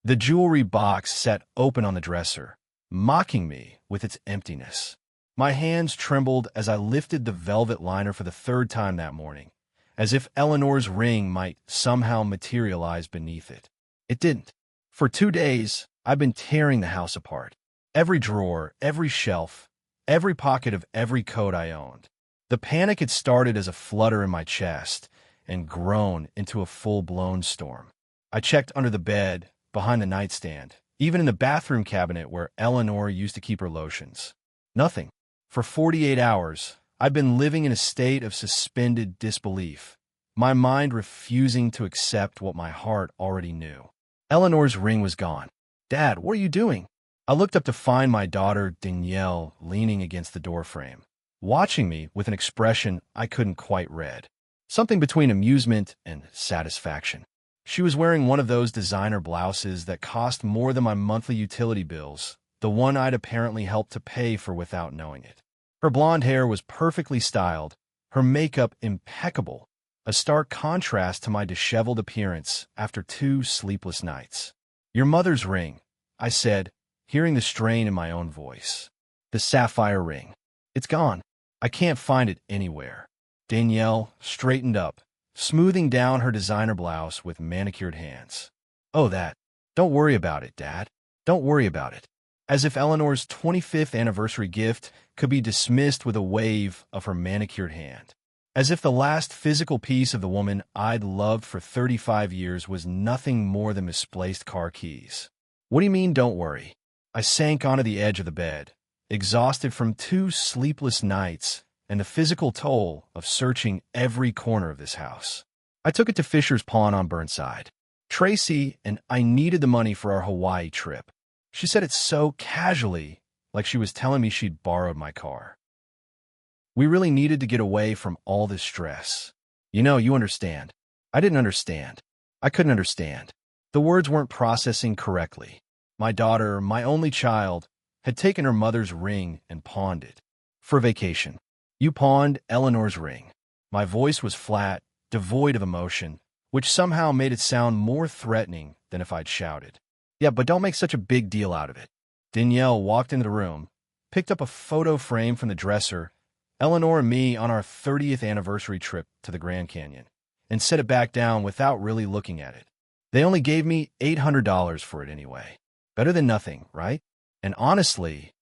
The jewelry box sat open on the dresser, mocking me with its emptiness. My hands trembled as I lifted the velvet liner for the third time that morning, as if Eleanor's ring might somehow materialize beneath it. It didn't. For 2 days, I've been tearing the house apart. Every drawer, every shelf, every pocket of every coat I owned. The panic had started as a flutter in my chest and grown into a full-blown storm. I checked under the bed, behind the nightstand, even in the bathroom cabinet where Eleanor used to keep her lotions. Nothing. For 48 hours, I've been living in a state of suspended disbelief, my mind refusing to accept what my heart already knew. Eleanor's ring was gone. "Dad, what are you doing?" I looked up to find my daughter, Danielle, leaning against the doorframe, watching me with an expression I couldn't quite read. Something between amusement and satisfaction. She was wearing one of those designer blouses that cost more than my monthly utility bills, the one I'd apparently helped to pay for without knowing it. Her blonde hair was perfectly styled, her makeup impeccable, a stark contrast to my disheveled appearance after 2 sleepless nights. "Your mother's ring," I said, hearing the strain in my own voice. "The sapphire ring. It's gone. I can't find it anywhere." Danielle straightened up, smoothing down her designer blouse with manicured hands. "Oh, that. Don't worry about it, Dad. Don't worry about it." As if Eleanor's 25th anniversary gift could be dismissed with a wave of her manicured hand. As if the last physical piece of the woman I'd loved for 35 years was nothing more than misplaced car keys. "What do you mean, don't worry?" I sank onto the edge of the bed, exhausted from 2 sleepless nights and the physical toll of searching every corner of this house. I took it to Fisher's Pawn on Burnside. Tracy and I needed the money for our Hawaii trip. She said it so casually, like she was telling me she'd borrowed my car. We really needed to get away from all this stress. You understand. I didn't understand. I couldn't understand. The words weren't processing correctly. My daughter, my only child, had taken her mother's ring and pawned it. For vacation. "You pawned Eleanor's ring." My voice was flat, devoid of emotion, which somehow made it sound more threatening than if I'd shouted. "Yeah, but don't make such a big deal out of it." Danielle walked into the room, picked up a photo frame from the dresser, Eleanor and me on our 30th anniversary trip to the Grand Canyon, and set it back down without really looking at it. "They only gave me $800 for it anyway. Better than nothing, right? And honestly,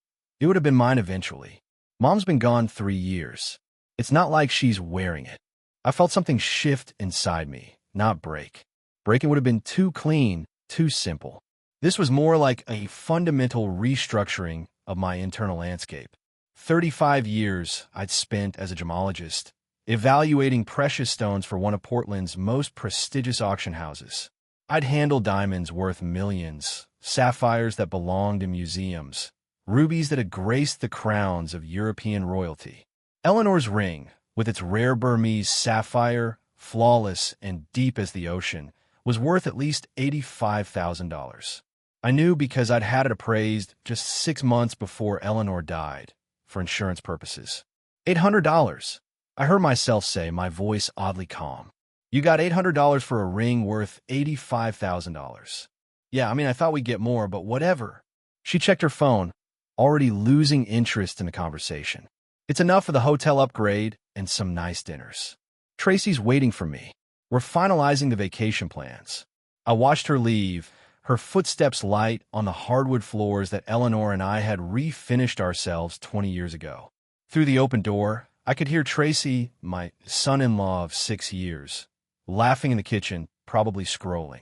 it would have been mine eventually. Mom's been gone 3 years. It's not like she's wearing it." I felt something shift inside me, not break. Breaking would have been too clean, too simple. This was more like a fundamental restructuring of my internal landscape. 35 years I'd spent as a gemologist, evaluating precious stones for one of Portland's most prestigious auction houses. I'd handled diamonds worth millions, sapphires that belonged in museums, rubies that had graced the crowns of European royalty. Eleanor's ring, with its rare Burmese sapphire, flawless and deep as the ocean, was worth at least $85,000. I knew because I'd had it appraised just 6 months before Eleanor died, for insurance purposes. $800. I heard myself say, my voice oddly calm. "You got $800 for a ring worth $85,000. "Yeah, I thought we'd get more, but whatever." She checked her phone, already losing interest in the conversation. "It's enough for the hotel upgrade and some nice dinners. Tracy's waiting for me. We're finalizing the vacation plans." I watched her leave, her footsteps light on the hardwood floors that Eleanor and I had refinished ourselves 20 years ago. Through the open door, I could hear Tracy, my son-in-law of 6 years, laughing in the kitchen, probably scrolling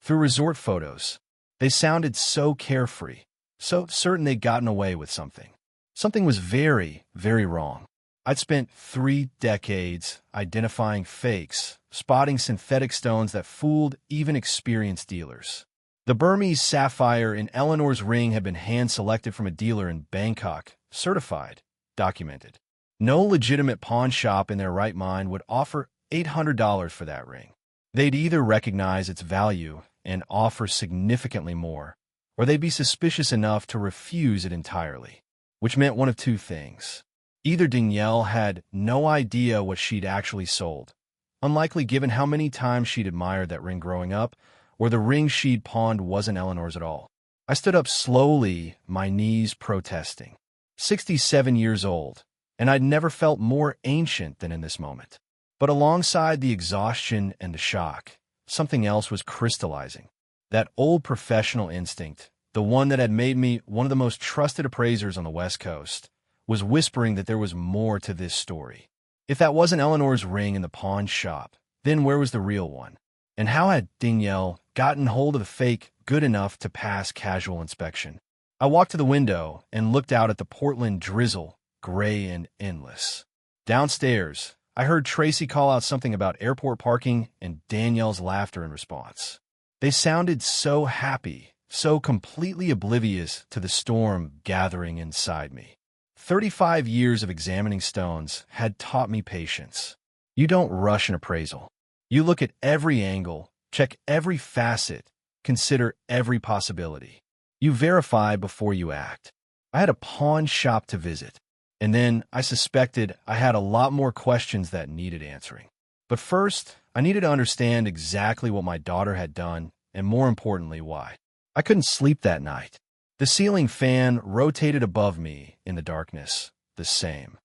through resort photos. They sounded so carefree, so certain they'd gotten away with something. Something was very, very wrong. I'd spent 3 decades identifying fakes, spotting synthetic stones that fooled even experienced dealers. The Burmese sapphire in Eleanor's ring had been hand-selected from a dealer in Bangkok, certified, documented. No legitimate pawn shop in their right mind would offer $800 for that ring. They'd either recognize its value and offer significantly more, or they'd be suspicious enough to refuse it entirely, which meant one of 2 things. Either Danielle had no idea what she'd actually sold, unlikely given how many times she'd admired that ring growing up, or the ring she'd pawned wasn't Eleanor's at all. I stood up slowly, my knees protesting. 67 years old, and I'd never felt more ancient than in this moment. But alongside the exhaustion and the shock, something else was crystallizing. That old professional instinct, the one that had made me one of the most trusted appraisers on the West Coast, was whispering that there was more to this story. If that wasn't Eleanor's ring in the pawn shop, then where was the real one? And how had Danielle gotten hold of the fake good enough to pass casual inspection? I walked to the window and looked out at the Portland drizzle, gray and endless. Downstairs, I heard Tracy call out something about airport parking and Danielle's laughter in response. They sounded so happy, so completely oblivious to the storm gathering inside me. 35 years of examining stones had taught me patience. You don't rush an appraisal. You look at every angle, check every facet, consider every possibility. You verify before you act. I had a pawn shop to visit, and then I suspected I had a lot more questions that needed answering. But first, I needed to understand exactly what my daughter had done, and more importantly, why. I couldn't sleep that night. The ceiling fan rotated above me in the darkness, the same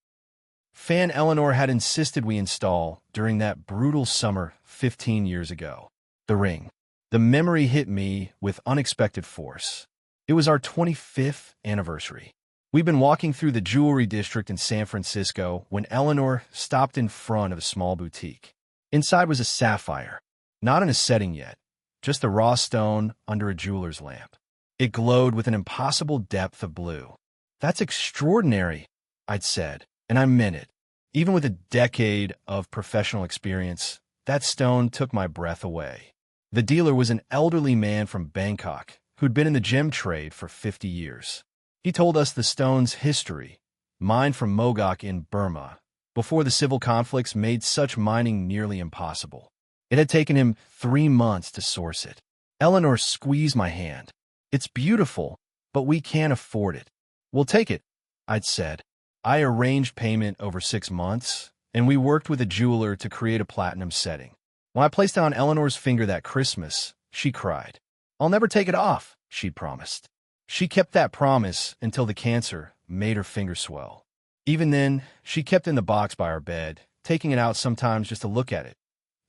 fan Eleanor had insisted we install during that brutal summer 15 years ago. The ring. The memory hit me with unexpected force. It was our 25th anniversary. We'd been walking through the jewelry district in San Francisco when Eleanor stopped in front of a small boutique. Inside was a sapphire, not in a setting yet, just the raw stone under a jeweler's lamp. It glowed with an impossible depth of blue. "That's extraordinary," I'd said, and I meant it. Even with a decade of professional experience, that stone took my breath away. The dealer was an elderly man from Bangkok who'd been in the gem trade for 50 years. He told us the stone's history, mined from Mogok in Burma, before the civil conflicts made such mining nearly impossible. It had taken him 3 months to source it. Eleanor squeezed my hand. "It's beautiful, but we can't afford it." "We'll take it," I'd said. I arranged payment over 6 months, and we worked with a jeweler to create a platinum setting. When I placed it on Eleanor's finger that Christmas, she cried. "I'll never take it off," she'd promised. She kept that promise until the cancer made her finger swell. Even then, she kept it in the box by our bed, taking it out sometimes just to look at it.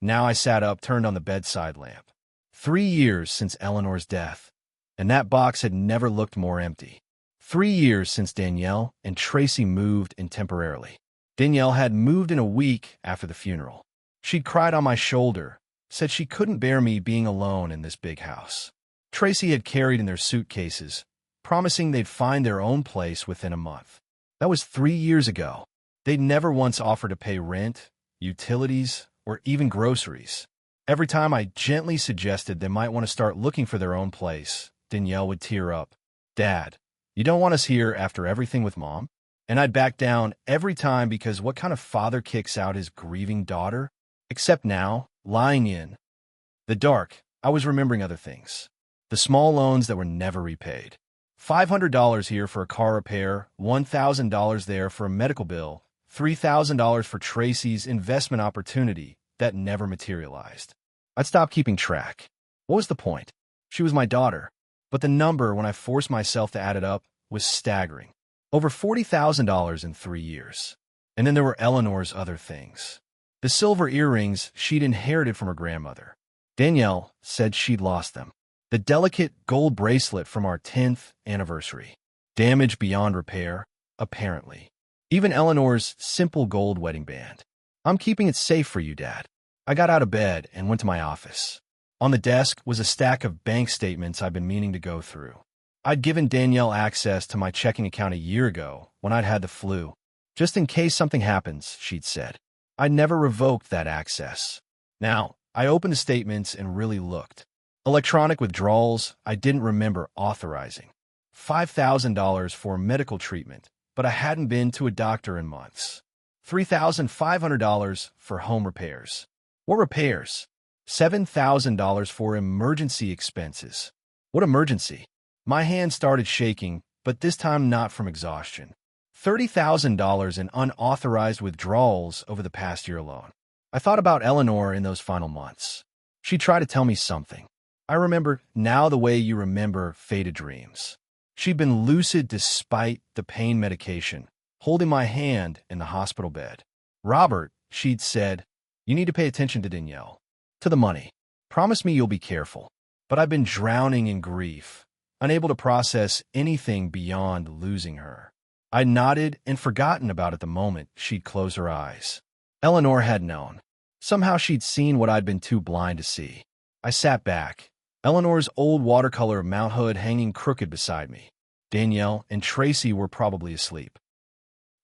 Now I sat up, turned on the bedside lamp. 3 years since Eleanor's death, and that box had never looked more empty. 3 years since Danielle and Tracy moved in temporarily. Danielle had moved in a week after the funeral. She'd cried on my shoulder, said she couldn't bear me being alone in this big house. Tracy had carried in their suitcases, promising they'd find their own place within a month. That was 3 years ago. They'd never once offered to pay rent, utilities, or even groceries. Every time I gently suggested they might want to start looking for their own place, Danielle would tear up. "Dad, you don't want us here after everything with Mom?" And I'd back down every time because what kind of father kicks out his grieving daughter? Except now, lying in the dark, I was remembering other things. The small loans that were never repaid. $500 here for a car repair, $1,000 there for a medical bill, $3,000 for Tracy's investment opportunity that never materialized. I'd stopped keeping track. What was the point? She was my daughter. But the number, when I forced myself to add it up, was staggering. Over $40,000 in 3 years. And then there were Eleanor's other things. The silver earrings she'd inherited from her grandmother. Danielle said she'd lost them. The delicate gold bracelet from our 10th anniversary. Damaged beyond repair, apparently. Even Eleanor's simple gold wedding band. "I'm keeping it safe for you, Dad." I got out of bed and went to my office. On the desk was a stack of bank statements I'd been meaning to go through. I'd given Danielle access to my checking account a year ago when I'd had the flu. "Just in case something happens," she'd said. I'd never revoked that access. Now, I opened the statements and really looked. Electronic withdrawals I didn't remember authorizing. $5,000 for medical treatment, but I hadn't been to a doctor in months. $3,500 for home repairs. What repairs? $7,000 for emergency expenses. What emergency? My hand started shaking, but this time not from exhaustion. $30,000 in unauthorized withdrawals over the past year alone. I thought about Eleanor in those final months. She tried to tell me something. I remember now the way you remember faded dreams. She'd been lucid despite the pain medication, holding my hand in the hospital bed. Robert, she'd said, you need to pay attention to Danielle. To the money. Promise me you'll be careful. But I've been drowning in grief, unable to process anything beyond losing her. I nodded and forgotten about it the moment she'd close her eyes. Eleanor had known. Somehow she'd seen what I'd been too blind to see. I sat back, Eleanor's old watercolor Mount Hood hanging crooked beside me. Danielle and Tracy were probably asleep.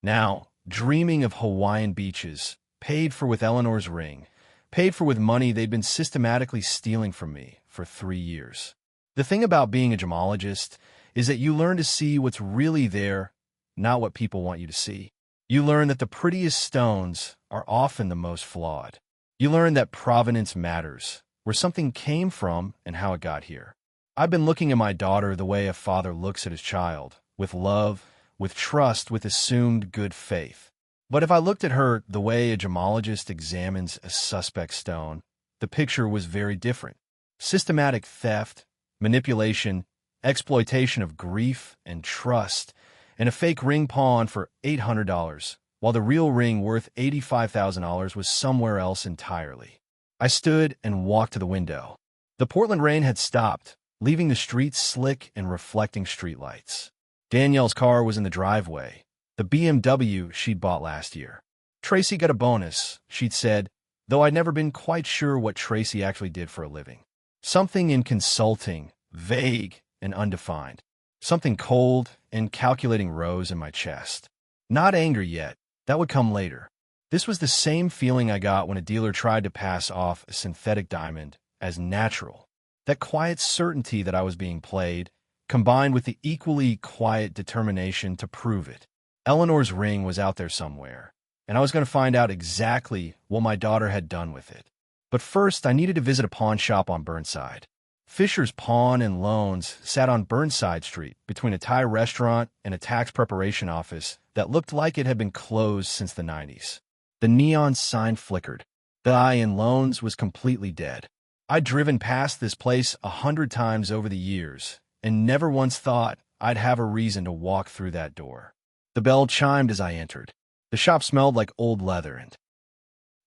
Now, dreaming of Hawaiian beaches, paid for with Eleanor's ring, paid for with money they'd been systematically stealing from me for 3 years. The thing about being a gemologist is that you learn to see what's really there, not what people want you to see. You learn that the prettiest stones are often the most flawed. You learn that provenance matters, where something came from and how it got here. I've been looking at my daughter the way a father looks at his child, with love, with trust, with assumed good faith. But if I looked at her the way a gemologist examines a suspect stone, the picture was very different. Systematic theft, manipulation, exploitation of grief and trust, and a fake ring pawned for $800, while the real ring worth $85,000 was somewhere else entirely. I stood and walked to the window. The Portland rain had stopped, leaving the streets slick and reflecting streetlights. Danielle's car was in the driveway, the BMW she'd bought last year. Tracy got a bonus, she'd said, though I'd never been quite sure what Tracy actually did for a living. Something in consulting, vague and undefined. Something cold and calculating rose in my chest. Not anger yet, that would come later. This was the same feeling I got when a dealer tried to pass off a synthetic diamond as natural. That quiet certainty that I was being played, combined with the equally quiet determination to prove it. Eleanor's ring was out there somewhere, and I was going to find out exactly what my daughter had done with it. But first, I needed to visit a pawn shop on Burnside. Fisher's Pawn and Loans sat on Burnside Street between a Thai restaurant and a tax preparation office that looked like it had been closed since the 90s. The neon sign flickered. The I in Loans was completely dead. I'd driven past this place 100 times over the years and never once thought I'd have a reason to walk through that door. The bell chimed as I entered. The shop smelled like old leather and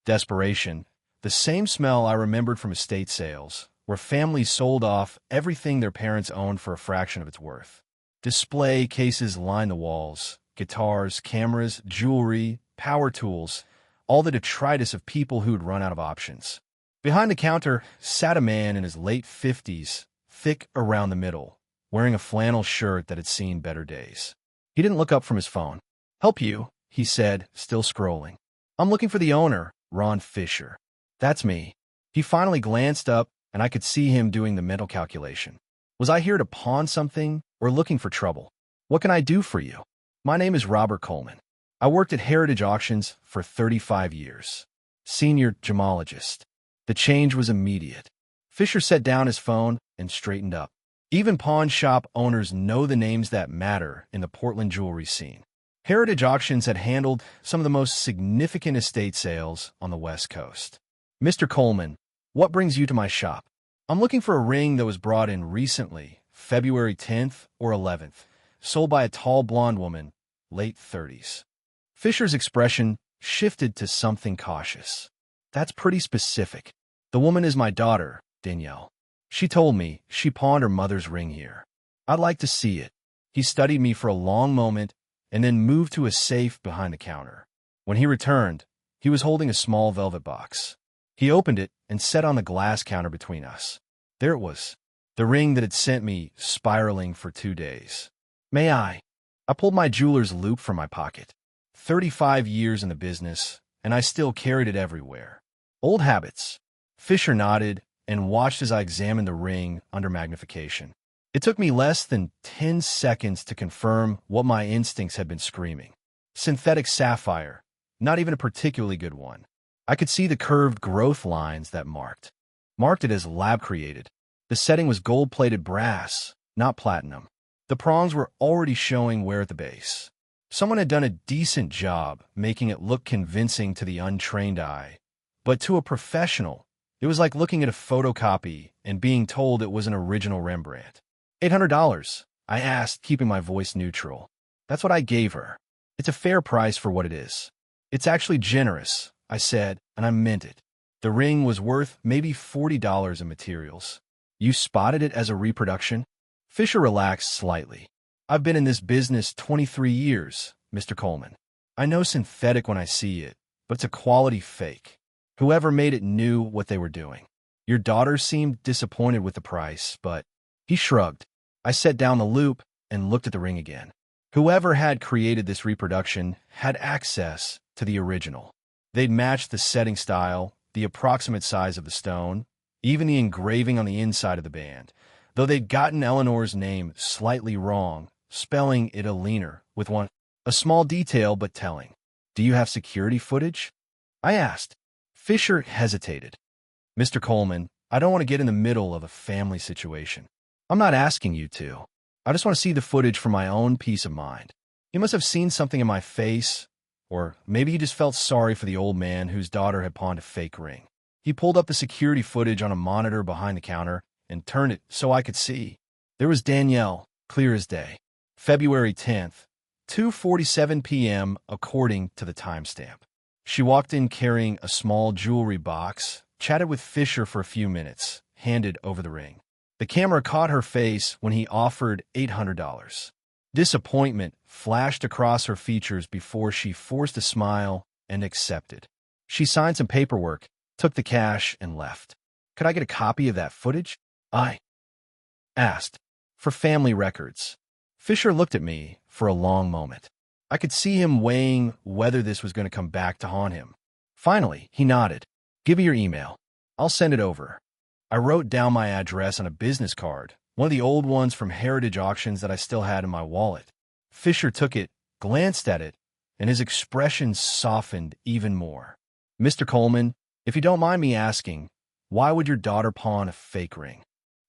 desperation, the same smell I remembered from estate sales, where families sold off everything their parents owned for a fraction of its worth. Display cases lined the walls, guitars, cameras, jewelry, power tools, all the detritus of people who'd run out of options. Behind the counter sat a man in his late 50s, thick around the middle, wearing a flannel shirt that had seen better days. He didn't look up from his phone. "Help you," he said, still scrolling. "I'm looking for the owner, Ron Fisher." "That's me." He finally glanced up, and I could see him doing the mental calculation. Was I here to pawn something or looking for trouble? "What can I do for you?" "My name is Robert Coleman. I worked at Heritage Auctions for 35 years. Senior gemologist." The change was immediate. Fisher set down his phone and straightened up. Even pawn shop owners know the names that matter in the Portland jewelry scene. Heritage Auctions had handled some of the most significant estate sales on the West Coast. "Mr. Coleman, what brings you to my shop?" "I'm looking for a ring that was brought in recently, February 10th or 11th, sold by a tall blonde woman, late 30s. Fisher's expression shifted to something cautious. "That's pretty specific. The woman is my daughter, Danielle. She told me she pawned her mother's ring here. I'd like to see it." He studied me for a long moment and then moved to a safe behind the counter. When he returned, he was holding a small velvet box. He opened it and set on the glass counter between us. There it was, the ring that had sent me spiraling for 2 days. "May I?" I pulled my jeweler's loop from my pocket. 35 years in the business, and I still carried it everywhere. Old habits. Fisher nodded and watched as I examined the ring under magnification. It took me less than 10 seconds to confirm what my instincts had been screaming. Synthetic sapphire, not even a particularly good one. I could see the curved growth lines that marked it as lab-created. The setting was gold-plated brass, not platinum. The prongs were already showing wear at the base. Someone had done a decent job making it look convincing to the untrained eye, but to a professional, it was like looking at a photocopy and being told it was an original Rembrandt. $800, I asked, keeping my voice neutral. That's what I gave her. It's a fair price for what it is. It's actually generous, I said, and I meant it. The ring was worth maybe $40 in materials. You spotted it as a reproduction? Fisher relaxed slightly. I've been in this business 23 years, Mr. Coleman. I know synthetic when I see it, but it's a quality fake. Whoever made it knew what they were doing. Your daughter seemed disappointed with the price, but he shrugged. I set down the loop and looked at the ring again. Whoever had created this reproduction had access to the original. They'd matched the setting style, the approximate size of the stone, even the engraving on the inside of the band, though they'd gotten Eleanor's name slightly wrong, spelling it a leaner with a small detail but telling. Do you have security footage? I asked. Fisher hesitated. Mr. Coleman, I don't want to get in the middle of a family situation. I'm not asking you to. I just want to see the footage for my own peace of mind. He must have seen something in my face, or maybe he just felt sorry for the old man whose daughter had pawned a fake ring. He pulled up the security footage on a monitor behind the counter and turned it so I could see. There was Danielle, clear as day. February 10th, 2:47 p.m. according to the timestamp. She walked in carrying a small jewelry box, chatted with Fisher for a few minutes, handed over the ring. The camera caught her face when he offered $800. Disappointment flashed across her features before she forced a smile and accepted. She signed some paperwork, took the cash, and left. Could I get a copy of that footage? I asked. For family records. Fisher looked at me for a long moment. I could see him weighing whether this was going to come back to haunt him. Finally, he nodded. Give me your email. I'll send it over. I wrote down my address on a business card, one of the old ones from Heritage Auctions that I still had in my wallet. Fisher took it, glanced at it, and his expression softened even more. Mr. Coleman, if you don't mind me asking, why would your daughter pawn a fake ring?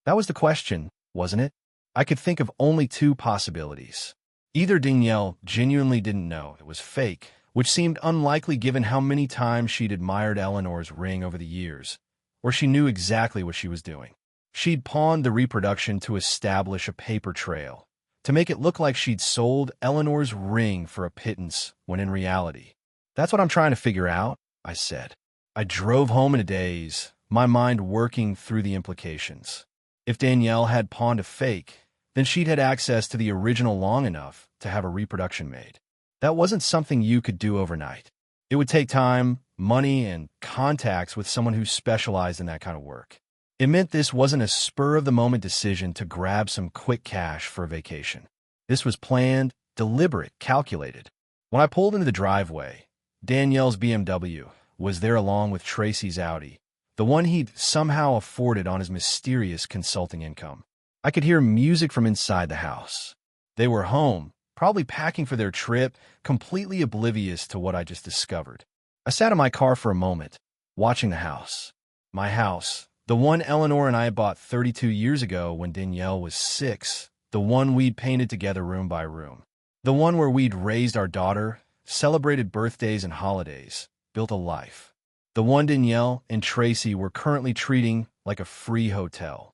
That was the question, wasn't it? I could think of only two possibilities. Either Danielle genuinely didn't know it was fake, which seemed unlikely given how many times she'd admired Eleanor's ring over the years, or she knew exactly what she was doing. She'd pawned the reproduction to establish a paper trail, to make it look like she'd sold Eleanor's ring for a pittance, when in reality. That's what I'm trying to figure out, I said. I drove home in a daze, my mind working through the implications. If Danielle had pawned a fake, then she'd had access to the original long enough to have a reproduction made. That wasn't something you could do overnight. It would take time, money, and contacts with someone who specialized in that kind of work. It meant this wasn't a spur-of-the-moment decision to grab some quick cash for a vacation. This was planned, deliberate, calculated. When I pulled into the driveway, Danielle's BMW was there along with Tracy's Audi, the one he'd somehow afforded on his mysterious consulting income. I could hear music from inside the house. They were home, probably packing for their trip, completely oblivious to what I just discovered. I sat in my car for a moment, watching the house. My house, the one Eleanor and I bought 32 years ago when Danielle was 6, the one we'd painted together room by room, the one where we'd raised our daughter, celebrated birthdays and holidays, built a life. The one Danielle and Tracy were currently treating like a free hotel.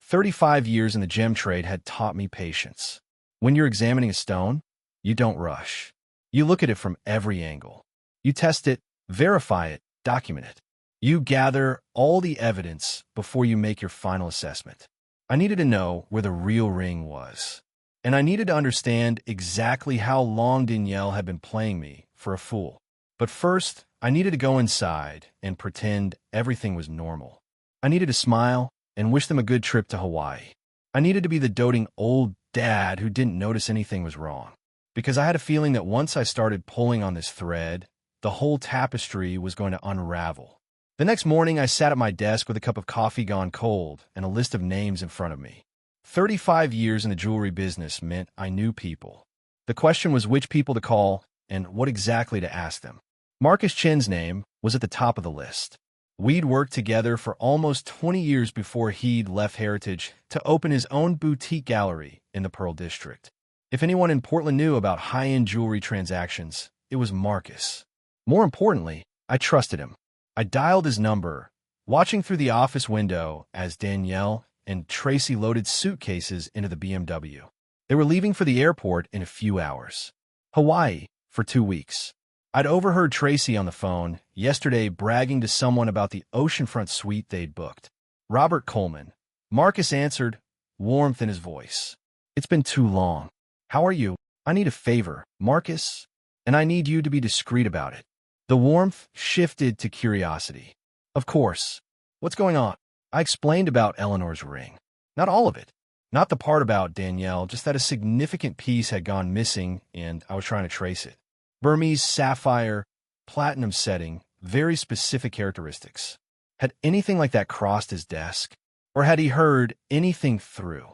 35 years in the gem trade had taught me patience. When you're examining a stone, you don't rush. You look at it from every angle. You test it, verify it, document it. You gather all the evidence before you make your final assessment. I needed to know where the real ring was. And I needed to understand exactly how long Danielle had been playing me for a fool. But first, I needed to go inside and pretend everything was normal. I needed to smile and wish them a good trip to Hawaii. I needed to be the doting old dad who didn't notice anything was wrong. Because I had a feeling that once I started pulling on this thread, the whole tapestry was going to unravel. The next morning, I sat at my desk with a cup of coffee gone cold and a list of names in front of me. 35 years in the jewelry business meant I knew people. The question was which people to call and what exactly to ask them. Marcus Chen's name was at the top of the list. We'd worked together for almost 20 years before he'd left Heritage to open his own boutique gallery in the Pearl District. If anyone in Portland knew about high-end jewelry transactions, it was Marcus. More importantly, I trusted him. I dialed his number, watching through the office window as Danielle and Tracy loaded suitcases into the BMW. They were leaving for the airport in a few hours. Hawaii for 2 weeks. I'd overheard Tracy on the phone yesterday bragging to someone about the oceanfront suite they'd booked. Robert Coleman. Marcus answered, warmth in his voice. It's been too long. How are you? I need a favor, Marcus, and I need you to be discreet about it. The warmth shifted to curiosity. Of course. What's going on? I explained about Eleanor's ring. Not all of it. Not the part about Danielle, just that a significant piece had gone missing and I was trying to trace it. Burmese sapphire, platinum setting, very specific characteristics. Had anything like that crossed his desk? Or had he heard anything through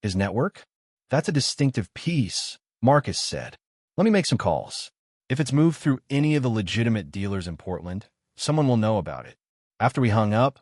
his network? That's a distinctive piece, Marcus said. Let me make some calls. If it's moved through any of the legitimate dealers in Portland, someone will know about it. After we hung up,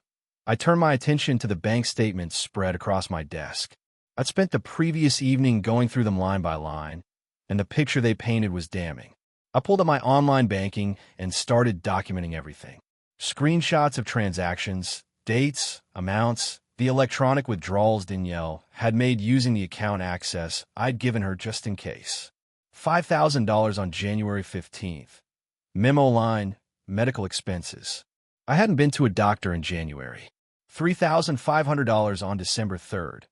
I turned my attention to the bank statements spread across my desk. I'd spent the previous evening going through them line by line, and the picture they painted was damning. I pulled up my online banking and started documenting everything. Screenshots of transactions, dates, amounts, the electronic withdrawals Danielle had made using the account access I'd given her just in case. $5,000 on January 15th. Memo line, medical expenses. I hadn't been to a doctor in January. $3,500 on December 3rd.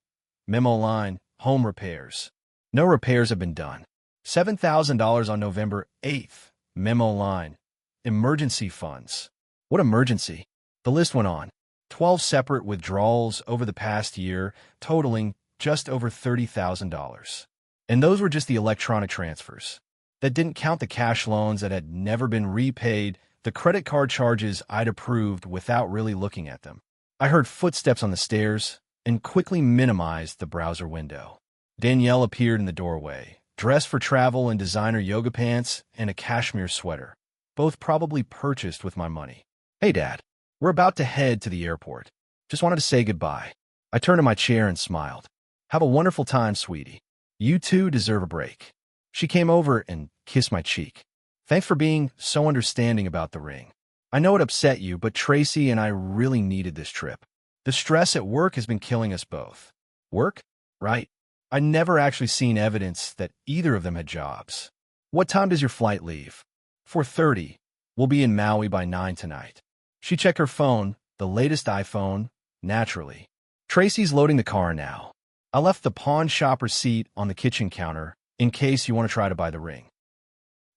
Memo line, home repairs. No repairs have been done. $7,000 on November 8th. Memo line, emergency funds. What emergency? The list went on. 12 separate withdrawals over the past year, totaling just over $30,000. And those were just the electronic transfers. That didn't count the cash loans that had never been repaid, the credit card charges I'd approved without really looking at them. I heard footsteps on the stairs and quickly minimized the browser window. Danielle appeared in the doorway, dressed for travel in designer yoga pants and a cashmere sweater, both probably purchased with my money. Hey, Dad. We're about to head to the airport. Just wanted to say goodbye. I turned in my chair and smiled. Have a wonderful time, sweetie. You too deserve a break. She came over and kissed my cheek. Thanks for being so understanding about the ring. I know it upset you, but Tracy and I really needed this trip. The stress at work has been killing us both. Work? Right. I never actually seen evidence that either of them had jobs. What time does your flight leave? 4:30. We'll be in Maui by 9 tonight. She checked her phone, the latest iPhone, naturally. Tracy's loading the car now. I left the pawn shop receipt on the kitchen counter in case you want to try to buy the ring.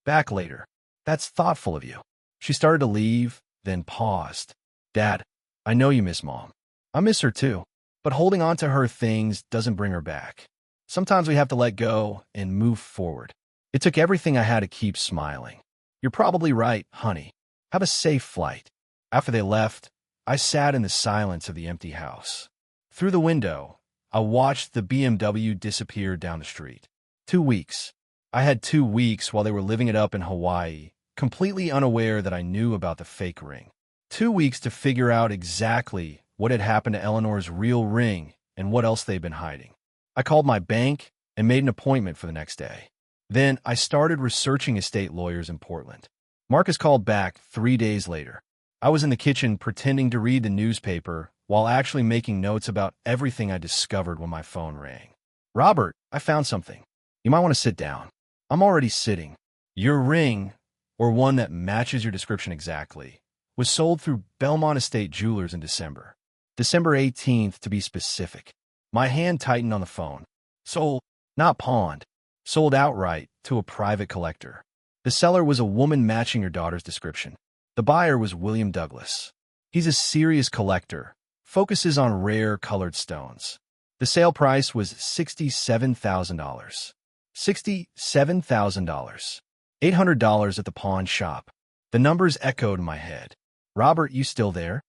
Back later. That's thoughtful of you. She started to leave, then paused. Dad, I know you miss Mom. I miss her too, but holding on to her things doesn't bring her back. Sometimes we have to let go and move forward. It took everything I had to keep smiling. You're probably right, honey. Have a safe flight. After they left, I sat in the silence of the empty house. Through the window, I watched the BMW disappear down the street. 2 weeks. I had 2 weeks while they were living it up in Hawaii, completely unaware that I knew about the fake ring. 2 weeks to figure out exactly what had happened to Eleanor's real ring and what else they'd been hiding. I called my bank and made an appointment for the next day. Then I started researching estate lawyers in Portland. Marcus called back 3 days later. I was in the kitchen pretending to read the newspaper while actually making notes about everything I discovered when my phone rang. Robert, I found something. You might want to sit down. I'm already sitting. Your ring, or one that matches your description exactly, was sold through Belmont Estate Jewelers in December. December 18th, to be specific. My hand tightened on the phone. Sold, not pawned. Sold outright to a private collector. The seller was a woman matching your daughter's description. The buyer was William Douglas. He's a serious collector, focuses on rare colored stones. The sale price was $67,000. $67,000. $800 at the pawn shop. The numbers echoed in my head. Robert, you still there?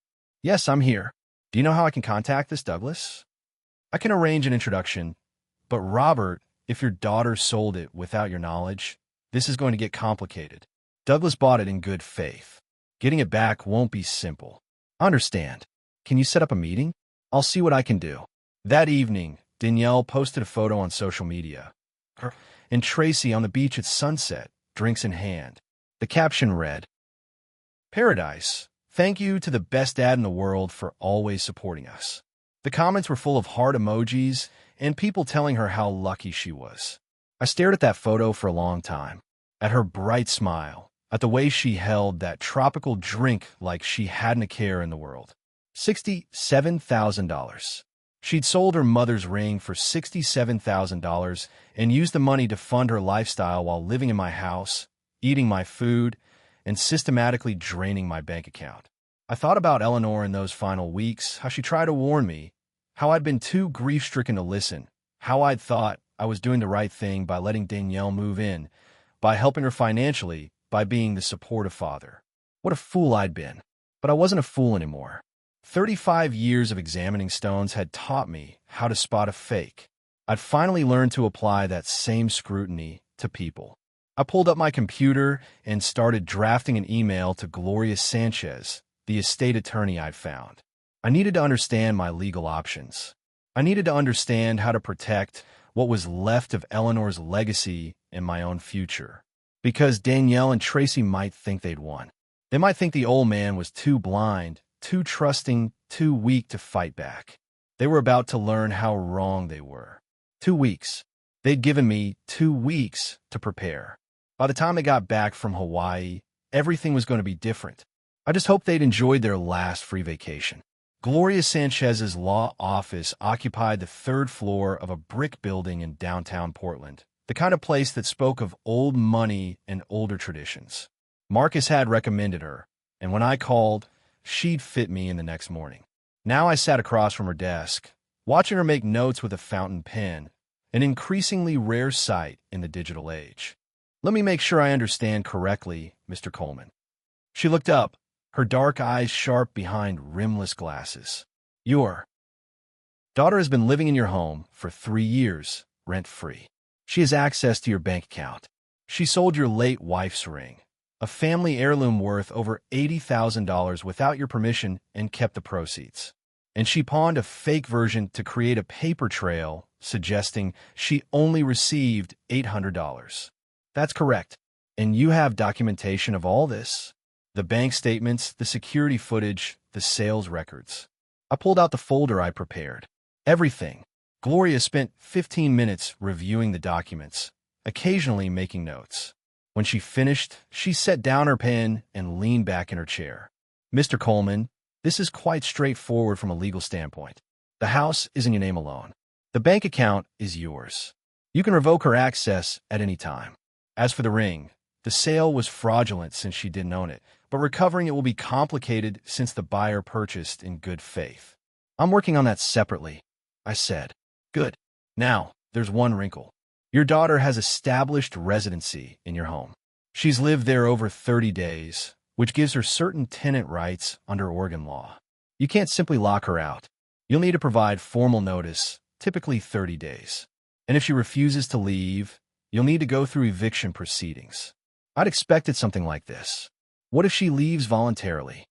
Yes, I'm here. Do you know how I can contact this Douglas? I can arrange an introduction, but Robert, if your daughter sold it without your knowledge, this is going to get complicated. Douglas bought it in good faith. Getting it back won't be simple. Understand. Can you set up a meeting? I'll see what I can do. That evening, Danielle posted a photo on social media. Her and Tracy on the beach at sunset, drinks in hand. The caption read, Paradise, Thank you to the best dad in the world for always supporting us. The comments were full of heart emojis and people telling her how lucky she was. I stared at that photo for a long time, at her bright smile, at the way she held that tropical drink like she hadn't a care in the world. $67,000. She'd sold her mother's ring for $67,000 and used the money to fund her lifestyle while living in my house, eating my food, and systematically draining my bank account. I thought about Eleanor in those final weeks, how she tried to warn me, how I'd been too grief-stricken to listen, how I'd thought I was doing the right thing by letting Danielle move in, by helping her financially, by being the supportive father. What a fool I'd been. But I wasn't a fool anymore. 35 years of examining stones had taught me how to spot a fake. I'd finally learned to apply that same scrutiny to people. I pulled up my computer and started drafting an email to Gloria Sanchez, the estate attorney I'd found. I needed to understand my legal options. I needed to understand how to protect what was left of Eleanor's legacy and my own future. Because Danielle and Tracy might think they'd won. They might think the old man was too blind, too trusting, too weak to fight back. They were about to learn how wrong they were. 2 weeks. They'd given me 2 weeks to prepare. By the time they got back from Hawaii, everything was going to be different. I just hoped they'd enjoyed their last free vacation. Gloria Sanchez's law office occupied the 3rd floor of a brick building in downtown Portland, the kind of place that spoke of old money and older traditions. Marcus had recommended her, and when I called, she'd fit me in the next morning. Now I sat across from her desk, watching her make notes with a fountain pen, an increasingly rare sight in the digital age. Let me make sure I understand correctly, Mr. Coleman. She looked up, her dark eyes sharp behind rimless glasses. Your daughter has been living in your home for 3 years, rent-free. She has access to your bank account. She sold your late wife's ring, a family heirloom worth over $80,000 without your permission, and kept the proceeds. And she pawned a fake version to create a paper trail suggesting she only received $800. That's correct. And you have documentation of all this? The bank statements, the security footage, the sales records. I pulled out the folder I prepared. Everything. Gloria spent 15 minutes reviewing the documents, occasionally making notes. When she finished, she set down her pen and leaned back in her chair. Mr. Coleman, this is quite straightforward from a legal standpoint. The house is in your name alone. The bank account is yours. You can revoke her access at any time. As for the ring, the sale was fraudulent since she didn't own it, but recovering it will be complicated since the buyer purchased in good faith. I'm working on that separately, I said. Good. Now, there's one wrinkle. Your daughter has established residency in your home. She's lived there over 30 days, which gives her certain tenant rights under Oregon law. You can't simply lock her out. You'll need to provide formal notice, typically 30 days. And if she refuses to leave, you'll need to go through eviction proceedings. I'd expected something like this. What if she leaves voluntarily?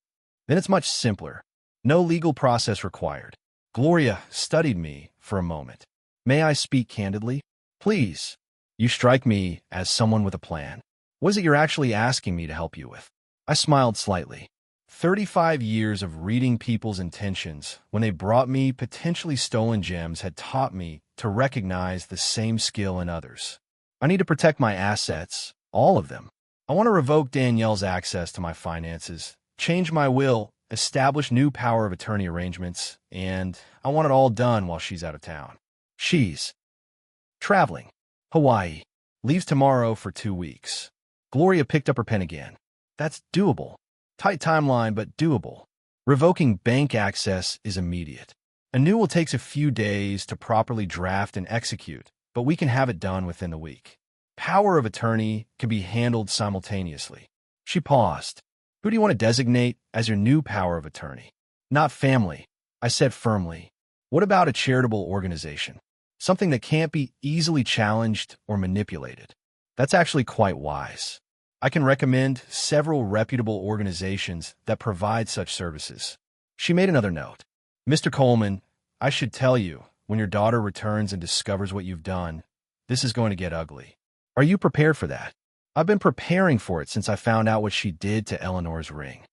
Then it's much simpler. No legal process required. Gloria studied me for a moment. May I speak candidly? Please. You strike me as someone with a plan. What is it you're actually asking me to help you with? I smiled slightly. 35 years of reading people's intentions when they brought me potentially stolen gems had taught me to recognize the same skill in others. I need to protect my assets, all of them. I want to revoke Danielle's access to my finances, change my will, establish new power of attorney arrangements, and I want it all done while she's out of town. She's traveling. Hawaii. Leaves tomorrow for 2 weeks. Gloria picked up her pen again. That's doable. Tight timeline, but doable. Revoking bank access is immediate. A new will take a few days to properly draft and execute, but we can have it done within the week. Power of attorney can be handled simultaneously. She paused. Who do you want to designate as your new power of attorney? Not family, I said firmly. What about a charitable organization? Something that can't be easily challenged or manipulated. That's actually quite wise. I can recommend several reputable organizations that provide such services. She made another note. Mr. Coleman, I should tell you, when your daughter returns and discovers what you've done, this is going to get ugly. Are you prepared for that? I've been preparing for it since I found out what she did to Eleanor's ring.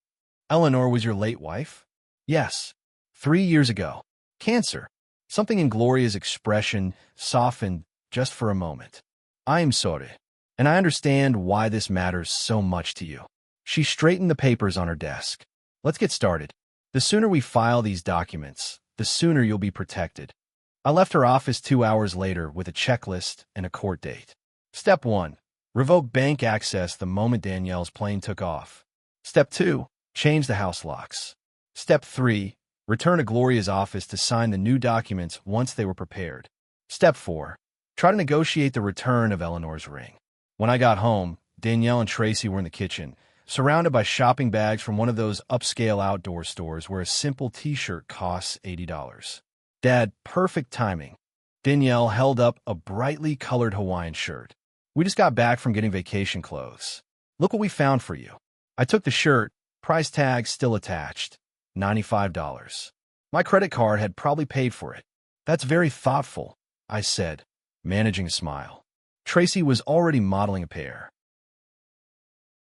Eleanor was your late wife? Yes. 3 years ago. Cancer. Something in Gloria's expression softened just for a moment. I am sorry, and I understand why this matters so much to you. She straightened the papers on her desk. Let's get started. The sooner we file these documents, the sooner you'll be protected. I left her office 2 hours later with a checklist and a court date. Step 1. Revoke bank access the moment Danielle's plane took off. Step 2. Change the house locks. Step 3. Return to Gloria's office to sign the new documents once they were prepared. Step 4. Try to negotiate the return of Eleanor's ring. When I got home, Danielle and Tracy were in the kitchen, surrounded by shopping bags from one of those upscale outdoor stores where a simple t-shirt costs $80. Dad, perfect timing. Danielle held up a brightly colored Hawaiian shirt. We just got back from getting vacation clothes. Look what we found for you. I took the shirt, price tag still attached. $95. My credit card had probably paid for it. That's very thoughtful, I said, managing a smile. Tracy was already modeling a pair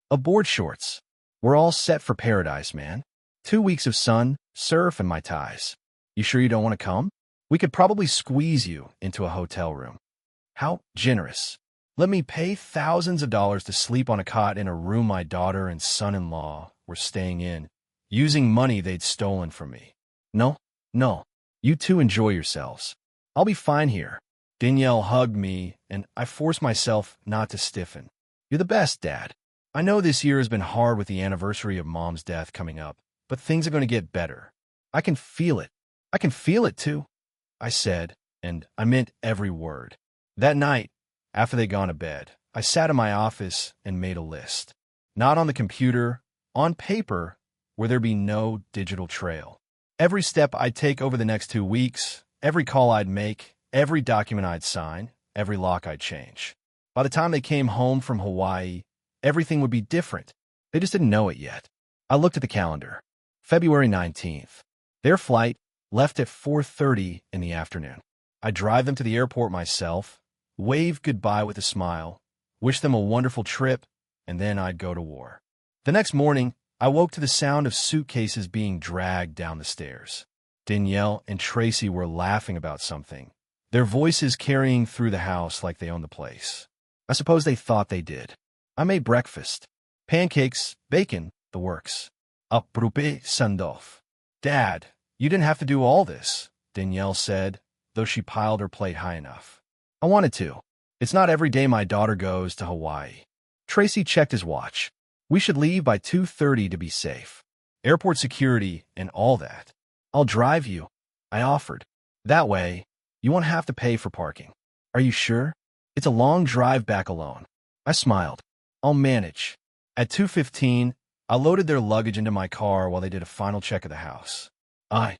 of board shorts. We're all set for paradise, man. 2 weeks of sun, surf, and Mai Tais. You sure you don't want to come? We could probably squeeze you into a hotel room. How generous. Let me pay thousands of dollars to sleep on a cot in a room my daughter and son-in-law were staying in, using money they'd stolen from me. No. You two enjoy yourselves. I'll be fine here. Danielle hugged me, and I forced myself not to stiffen. You're the best, Dad. I know this year has been hard with the anniversary of Mom's death coming up, but things are going to get better. I can feel it. I can feel it, too, I said, and I meant every word. That night, after they'd gone to bed, I sat in my office and made a list. Not on the computer, on paper, where there be no digital trail. Every step I'd take over the next 2 weeks, every call I'd make, every document I'd sign, every lock I'd change. By the time they came home from Hawaii, everything would be different. They just didn't know it yet. I looked at the calendar. February 19th. Their flight left at 4:30 in the afternoon. I'd drive them to the airport myself, wave goodbye with a smile, wish them a wonderful trip, and then I'd go to war. The next morning, I woke to the sound of suitcases being dragged down the stairs. Danielle and Tracy were laughing about something, their voices carrying through the house like they owned the place. I suppose they thought they did. I made breakfast. Pancakes, bacon, the works. Aprupe sandof. Dad, you didn't have to do all this, Danielle said, though she piled her plate high enough. I wanted to. It's not every day my daughter goes to Hawaii. Tracy checked his watch. We should leave by 2:30 to be safe. Airport security and all that. I'll drive you, I offered. That way, you won't have to pay for parking. Are you sure? It's a long drive back alone. I smiled. I'll manage. At 2:15, I loaded their luggage into my car while they did a final check of the house. I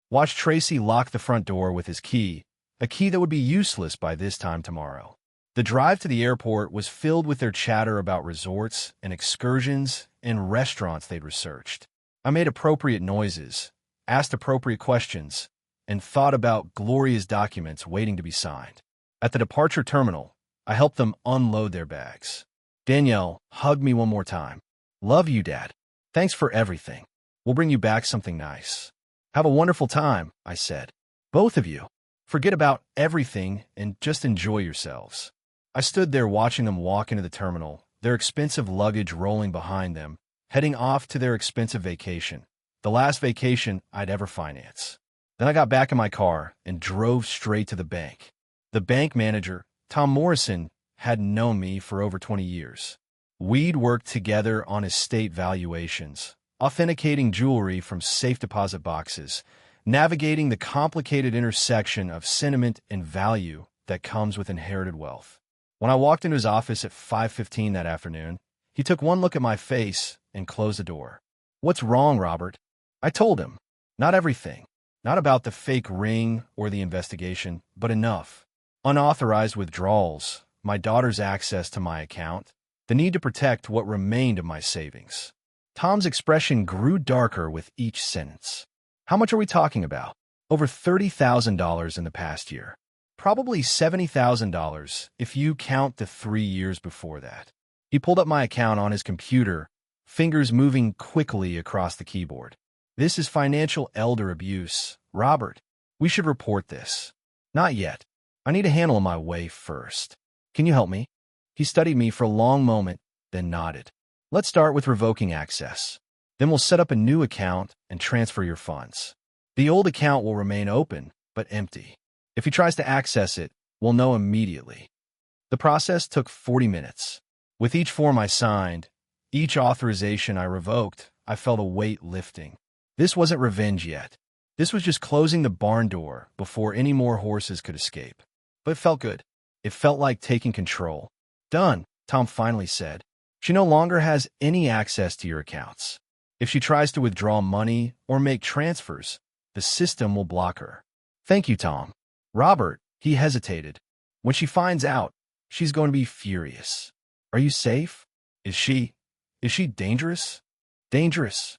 watched Tracy lock the front door with his key, a key that would be useless by this time tomorrow. The drive to the airport was filled with their chatter about resorts and excursions and restaurants they'd researched. I made appropriate noises, asked appropriate questions, and thought about Gloria's documents waiting to be signed. At the departure terminal, I helped them unload their bags. Danielle hugged me one more time. Love you, Dad. Thanks for everything. We'll bring you back something nice. Have a wonderful time, I said. Both of you. Forget about everything and just enjoy yourselves. I stood there watching them walk into the terminal, their expensive luggage rolling behind them, heading off to their expensive vacation, the last vacation I'd ever finance. Then I got back in my car and drove straight to the bank. The bank manager, Tom Morrison, had known me for over 20 years. We'd worked together on estate valuations, authenticating jewelry from safe deposit boxes, navigating the complicated intersection of sentiment and value that comes with inherited wealth. When I walked into his office at 5:15 that afternoon, he took one look at my face and closed the door. What's wrong, Robert? I told him. Not everything. Not about the fake ring or the investigation, but enough. Unauthorized withdrawals, my daughter's access to my account, the need to protect what remained of my savings. Tom's expression grew darker with each sentence. How much are we talking about? Over $30,000 in the past year. Probably $70,000 if you count the 3 years before that. He pulled up my account on his computer, fingers moving quickly across the keyboard. This is financial elder abuse. Robert, we should report this. Not yet. I need to handle my way first. Can you help me? He studied me for a long moment, then nodded. Let's start with revoking access. Then we'll set up a new account and transfer your funds. The old account will remain open, but empty. If he tries to access it, we'll know immediately. The process took 40 minutes. With each form I signed, each authorization I revoked, I felt a weight lifting. This wasn't revenge yet. This was just closing the barn door before any more horses could escape. But it felt good. It felt like taking control. Done, Tom finally said. She no longer has any access to your accounts. If she tries to withdraw money or make transfers, the system will block her. Thank you, Tom. Robert, he hesitated. When she finds out, she's going to be furious. Are you safe? Is she dangerous? Dangerous.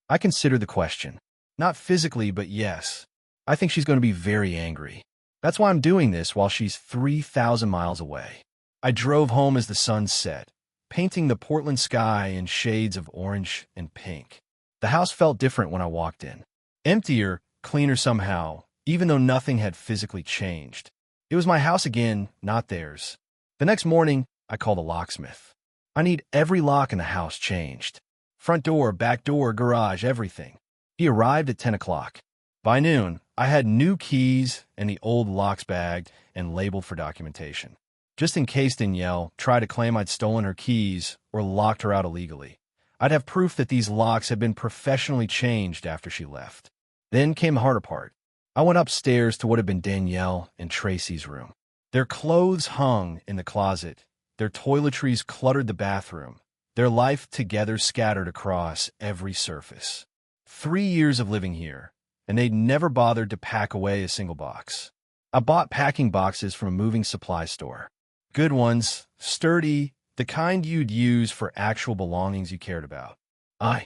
I consider the question. Not physically, but yes. I think she's going to be very angry. That's why I'm doing this while she's 3,000 miles away. I drove home as the sun set, painting the Portland sky in shades of orange and pink. The house felt different when I walked in. Emptier, cleaner somehow, even though nothing had physically changed. It was my house again, not theirs. The next morning, I called a locksmith. I need every lock in the house changed. Front door, back door, garage, everything. He arrived at 10 o'clock. By noon, I had new keys and the old locks bagged and labeled for documentation. Just in case Danielle tried to claim I'd stolen her keys or locked her out illegally, I'd have proof that these locks had been professionally changed after she left. Then came the harder part. I went upstairs to what had been Danielle and Tracy's room. Their clothes hung in the closet. Their toiletries cluttered the bathroom. Their life together scattered across every surface. 3 years of living here, and they'd never bothered to pack away a single box. I bought packing boxes from a moving supply store. Good ones, sturdy, the kind you'd use for actual belongings you cared about. I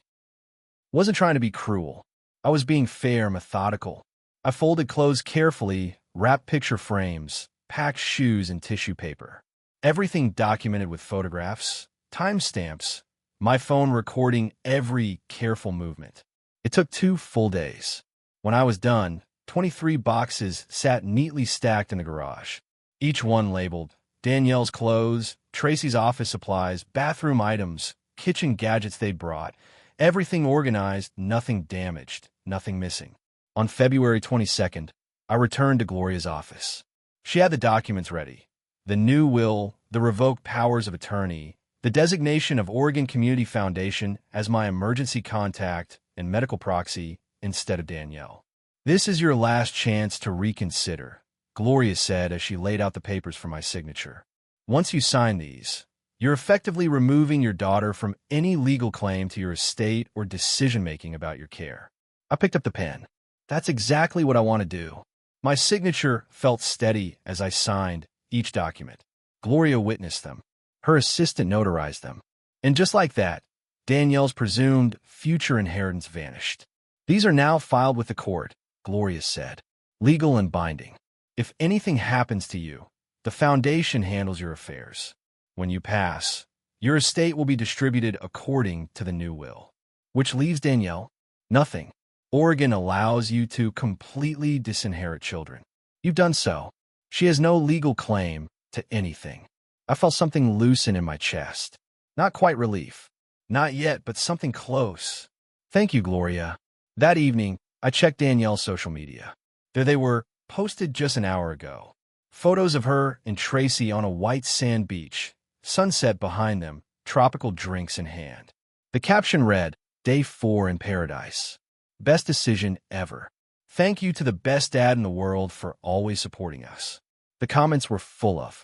wasn't trying to be cruel. I was being fair, methodical. I folded clothes carefully, wrapped picture frames, packed shoes in tissue paper. Everything documented with photographs, timestamps, my phone recording every careful movement. It took 2 full days. When I was done, 23 boxes sat neatly stacked in the garage, each one labeled Danielle's clothes, Tracy's office supplies, bathroom items, kitchen gadgets they'd brought, everything organized, nothing damaged, nothing missing. On February 22nd, I returned to Gloria's office. She had the documents ready. The new will, the revoked powers of attorney, the designation of Oregon Community Foundation as my emergency contact and medical proxy instead of Danielle. This is your last chance to reconsider, Gloria said as she laid out the papers for my signature. Once you sign these, you're effectively removing your daughter from any legal claim to your estate or decision-making about your care. I picked up the pen. That's exactly what I want to do. My signature felt steady as I signed each document. Gloria witnessed them. Her assistant notarized them. And just like that, Danielle's presumed future inheritance vanished. These are now filed with the court, Gloria said. Legal and binding. If anything happens to you, the foundation handles your affairs. When you pass, your estate will be distributed according to the new will. Which leaves Danielle nothing. Oregon allows you to completely disinherit children. You've done so. She has no legal claim to anything. I felt something loosen in my chest. Not quite relief. Not yet, but something close. Thank you, Gloria. That evening, I checked Danielle's social media. There they were, posted just an hour ago. Photos of her and Tracy on a white sand beach, sunset behind them, tropical drinks in hand. The caption read, Day 4 in paradise. Best decision ever. Thank you to the best dad in the world for always supporting us. The comments were full of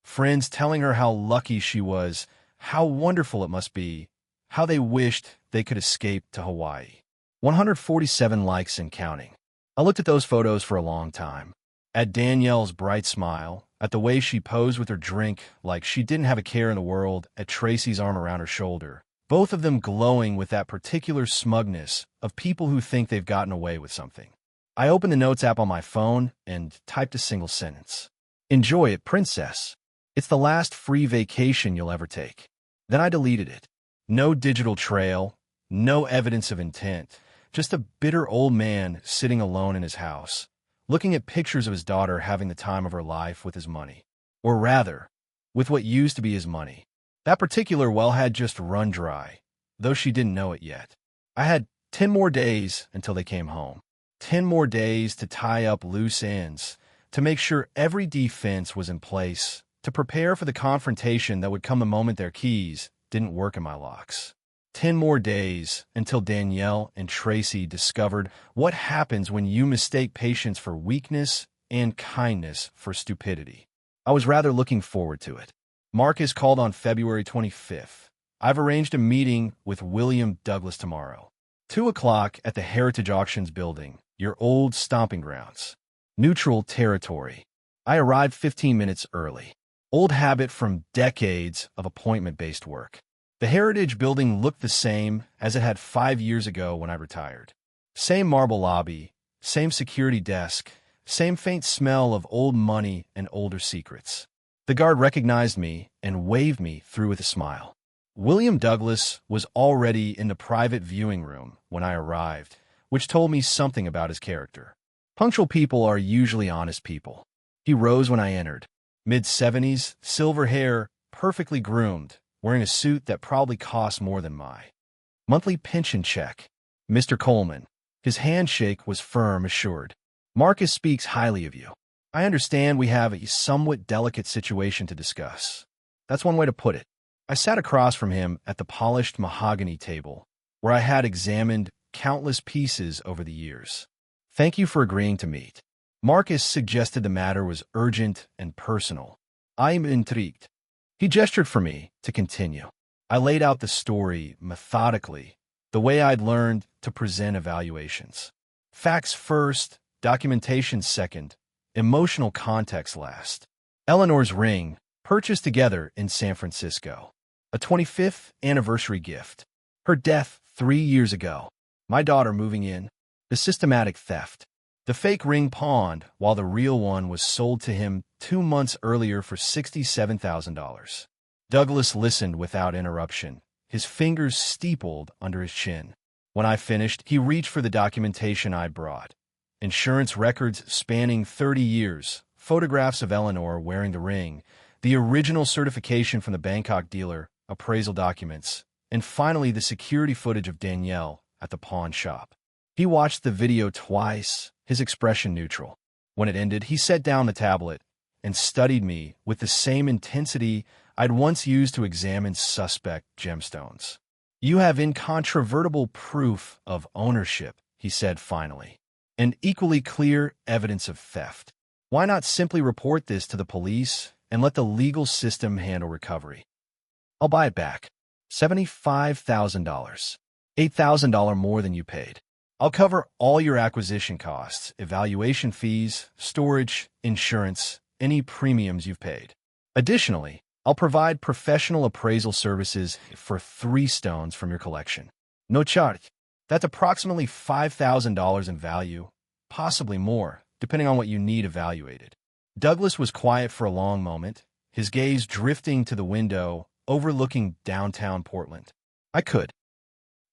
friends telling her how lucky she was, how wonderful it must be, how they wished they could escape to Hawaii. 147 likes and counting. I looked at those photos for a long time. At Danielle's bright smile, at the way she posed with her drink like she didn't have a care in the world, at Tracy's arm around her shoulder, both of them glowing with that particular smugness of people who think they've gotten away with something. I opened the Notes app on my phone and typed a single sentence. Enjoy it, princess. It's the last free vacation you'll ever take. Then I deleted it. No digital trail, no evidence of intent, just a bitter old man sitting alone in his house, looking at pictures of his daughter having the time of her life with his money. Or rather, with what used to be his money. That particular well had just run dry, though she didn't know it yet. I had 10 more days until they came home. 10 more days to tie up loose ends, to make sure every defense was in place, to prepare for the confrontation that would come the moment their keys didn't work in my locks. 10 more days until Danielle and Tracy discovered what happens when you mistake patience for weakness and kindness for stupidity. I was rather looking forward to it. Marcus called on February 25th. I've arranged a meeting with William Douglas tomorrow. 2 o'clock at the Heritage Auctions building, your old stomping grounds. Neutral territory. I arrived 15 minutes early. Old habit from decades of appointment-based work. The Heritage building looked the same as it had 5 years ago when I retired. Same marble lobby, same security desk, same faint smell of old money and older secrets. The guard recognized me and waved me through with a smile. William Douglas was already in the private viewing room when I arrived, which told me something about his character. Punctual people are usually honest people. He rose when I entered. Mid-70s, silver hair, perfectly groomed, wearing a suit that probably cost more than my monthly pension check. Mr. Coleman. His handshake was firm, assured. Marcus speaks highly of you. I understand we have a somewhat delicate situation to discuss. That's one way to put it. I sat across from him at the polished mahogany table, where I had examined countless pieces over the years. Thank you for agreeing to meet. Marcus suggested the matter was urgent and personal. I am intrigued. He gestured for me to continue. I laid out the story methodically, the way I'd learned to present evaluations. Facts first, documentation second, emotional context last. Eleanor's ring, purchased together in San Francisco. A 25th anniversary gift. Her death 3 years ago. My daughter moving in. The systematic theft. The fake ring pawned while the real one was sold to him 2 months earlier for $67,000. Douglas listened without interruption, his fingers steepled under his chin. When I finished, he reached for the documentation I'd brought. Insurance records spanning 30 years, photographs of Eleanor wearing the ring, the original certification from the Bangkok dealer, appraisal documents, and finally the security footage of Danielle at the pawn shop. He watched the video twice, his expression neutral. When it ended, he set down the tablet and studied me with the same intensity I'd once used to examine suspect gemstones. You have incontrovertible proof of ownership, he said finally, and equally clear evidence of theft. Why not simply report this to the police and let the legal system handle recovery? I'll buy it back. $75,000. $8,000 more than you paid. I'll cover all your acquisition costs, evaluation fees, storage, insurance, any premiums you've paid. Additionally, I'll provide professional appraisal services for 3 stones from your collection. No charge. That's approximately $5,000 in value, possibly more, depending on what you need evaluated. Douglas was quiet for a long moment, his gaze drifting to the window overlooking downtown Portland. I could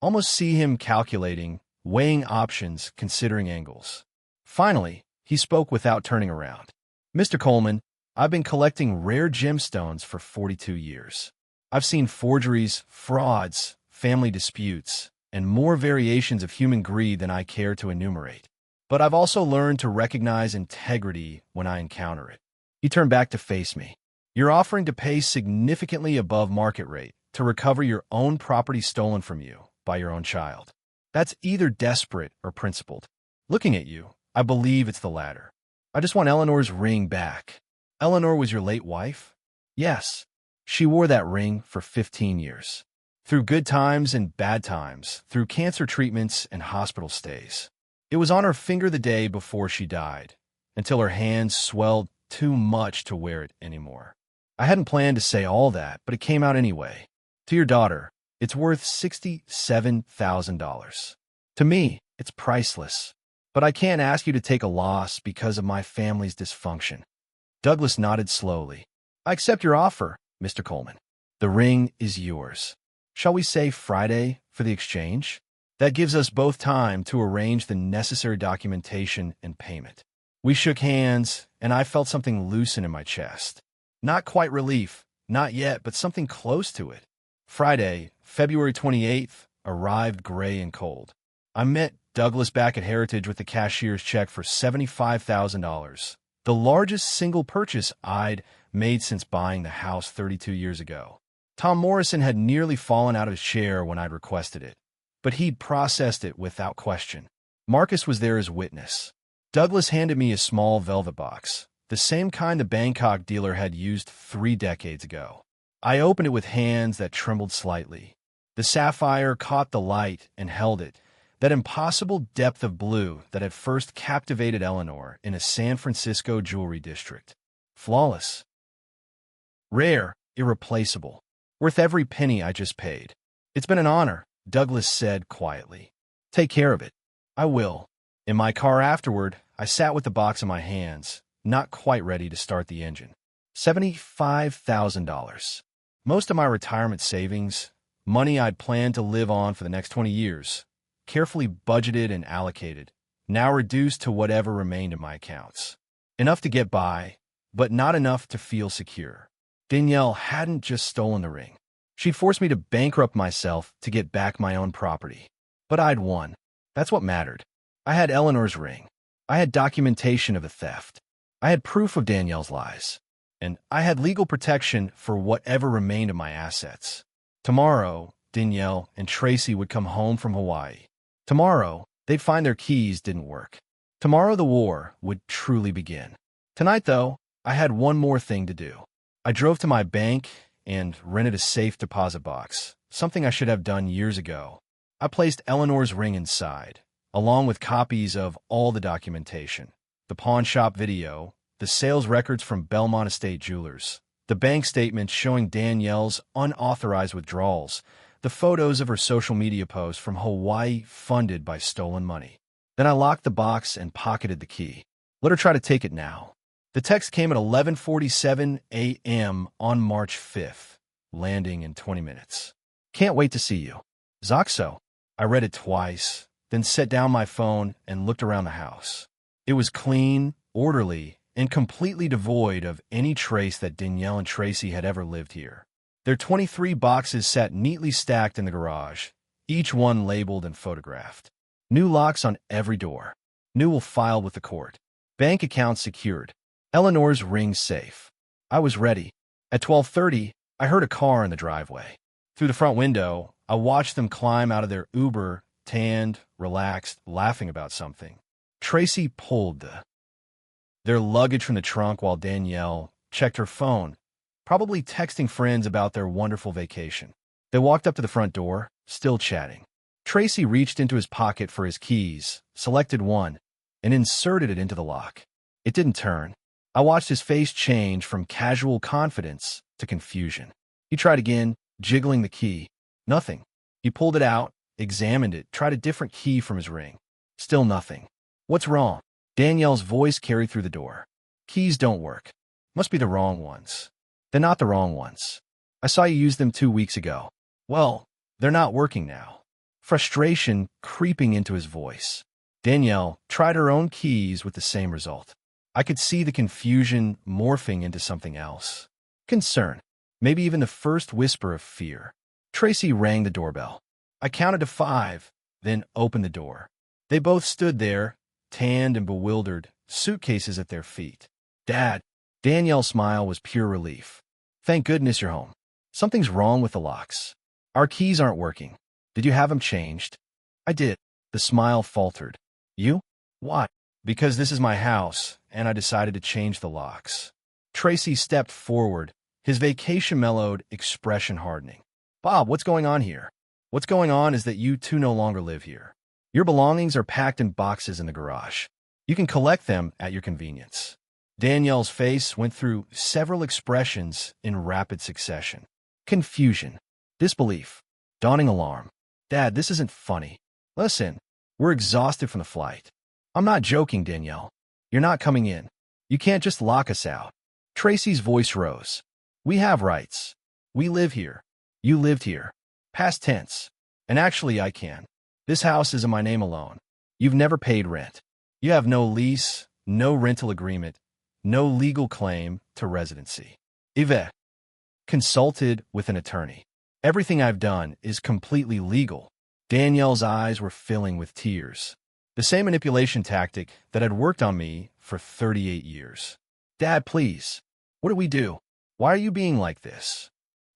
almost see him calculating, weighing options, considering angles. Finally, he spoke without turning around. Mr. Coleman, I've been collecting rare gemstones for 42 years. I've seen forgeries, frauds, family disputes, and more variations of human greed than I care to enumerate. But I've also learned to recognize integrity when I encounter it. He turned back to face me. You're offering to pay significantly above market rate to recover your own property stolen from you by your own child. That's either desperate or principled. Looking at you, I believe it's the latter. I just want Eleanor's ring back. Eleanor was your late wife? Yes. She wore that ring for 15 years. Through good times and bad times, through cancer treatments and hospital stays. It was on her finger the day before she died, until her hands swelled too much to wear it anymore. I hadn't planned to say all that, but it came out anyway. To your daughter, it's worth $67,000. To me, it's priceless. But I can't ask you to take a loss because of my family's dysfunction. Douglas nodded slowly. I accept your offer, Mr. Coleman. The ring is yours. Shall we say Friday for the exchange? That gives us both time to arrange the necessary documentation and payment. We shook hands, and I felt something loosen in my chest. Not quite relief, not yet, but something close to it. Friday, February 28th, arrived gray and cold. I met Douglas back at Heritage with the cashier's check for $75,000, the largest single purchase I'd made since buying the house 32 years ago. Tom Morrison had nearly fallen out of his chair when I'd requested it, but he'd processed it without question. Marcus was there as witness. Douglas handed me a small velvet box, the same kind the Bangkok dealer had used 3 decades ago. I opened it with hands that trembled slightly. The sapphire caught the light and held it, that impossible depth of blue that had first captivated Eleanor in a San Francisco jewelry district. Flawless. Rare, irreplaceable. Worth every penny I just paid. It's been an honor, Douglas said quietly. Take care of it. I will. In my car afterward, I sat with the box in my hands, not quite ready to start the engine. $75,000. Most of my retirement savings, money I'd planned to live on for the next 20 years, carefully budgeted and allocated, now reduced to whatever remained in my accounts. Enough to get by, but not enough to feel secure. Danielle hadn't just stolen the ring. She'd forced me to bankrupt myself to get back my own property. But I'd won. That's what mattered. I had Eleanor's ring. I had documentation of the theft. I had proof of Danielle's lies. And I had legal protection for whatever remained of my assets. Tomorrow, Danielle and Tracy would come home from Hawaii. Tomorrow, they'd find their keys didn't work. Tomorrow the war would truly begin. Tonight, though, I had one more thing to do. I drove to my bank and rented a safe deposit box, something I should have done years ago. I placed Eleanor's ring inside, along with copies of all the documentation, the pawn shop video, the sales records from Belmont Estate Jewelers, the bank statements showing Danielle's unauthorized withdrawals, the photos of her social media posts from Hawaii funded by stolen money. Then I locked the box and pocketed the key. Let her try to take it now. The text came at 11:47 a.m. on March 5th, landing in 20 minutes. Can't wait to see you. Zoxo. I read it twice, then set down my phone and looked around the house. It was clean, orderly, and completely devoid of any trace that Danielle and Tracy had ever lived here. Their 23 boxes sat neatly stacked in the garage, each one labeled and photographed. New locks on every door. New will file with the court. Bank accounts secured. Eleanor's ring safe. I was ready. At 12:30, I heard a car in the driveway. Through the front window, I watched them climb out of their Uber, tanned, relaxed, laughing about something. Tracy pulled their luggage from the trunk while Danielle checked her phone, probably texting friends about their wonderful vacation. They walked up to the front door, still chatting. Tracy reached into his pocket for his keys, selected one, and inserted it into the lock. It didn't turn. I watched his face change from casual confidence to confusion. He tried again, jiggling the key. Nothing. He pulled it out, examined it, tried a different key from his ring. Still nothing. What's wrong? Danielle's voice carried through the door. Keys don't work. Must be the wrong ones. They're not the wrong ones. I saw you use them 2 weeks ago. Well, they're not working now. Frustration creeping into his voice. Danielle tried her own keys with the same result. I could see the confusion morphing into something else. Concern. Maybe even the first whisper of fear. Tracy rang the doorbell. I counted to 5, then opened the door. They both stood there, tanned and bewildered, suitcases at their feet. Dad. Danielle's smile was pure relief. Thank goodness you're home. Something's wrong with the locks. Our keys aren't working. Did you have them changed? I did. The smile faltered. You? Why? Because this is my house, and I decided to change the locks. Tracy stepped forward, his vacation mellowed, expression hardening. Bob, what's going on here? What's going on is that you two no longer live here. Your belongings are packed in boxes in the garage. You can collect them at your convenience. Danielle's face went through several expressions in rapid succession. Confusion, disbelief, dawning alarm. Dad, this isn't funny. Listen, we're exhausted from the flight. I'm not joking, Danielle. You're not coming in. You can't just lock us out. Tracy's voice rose. We have rights. We live here. You lived here. Past tense. And actually, I can. This house is in my name alone. You've never paid rent. You have no lease, no rental agreement, no legal claim to residency. Yves. Consulted with an attorney. Everything I've done is completely legal. Danielle's eyes were filling with tears. The same manipulation tactic that had worked on me for 38 years. Dad, please. What do we do? Why are you being like this?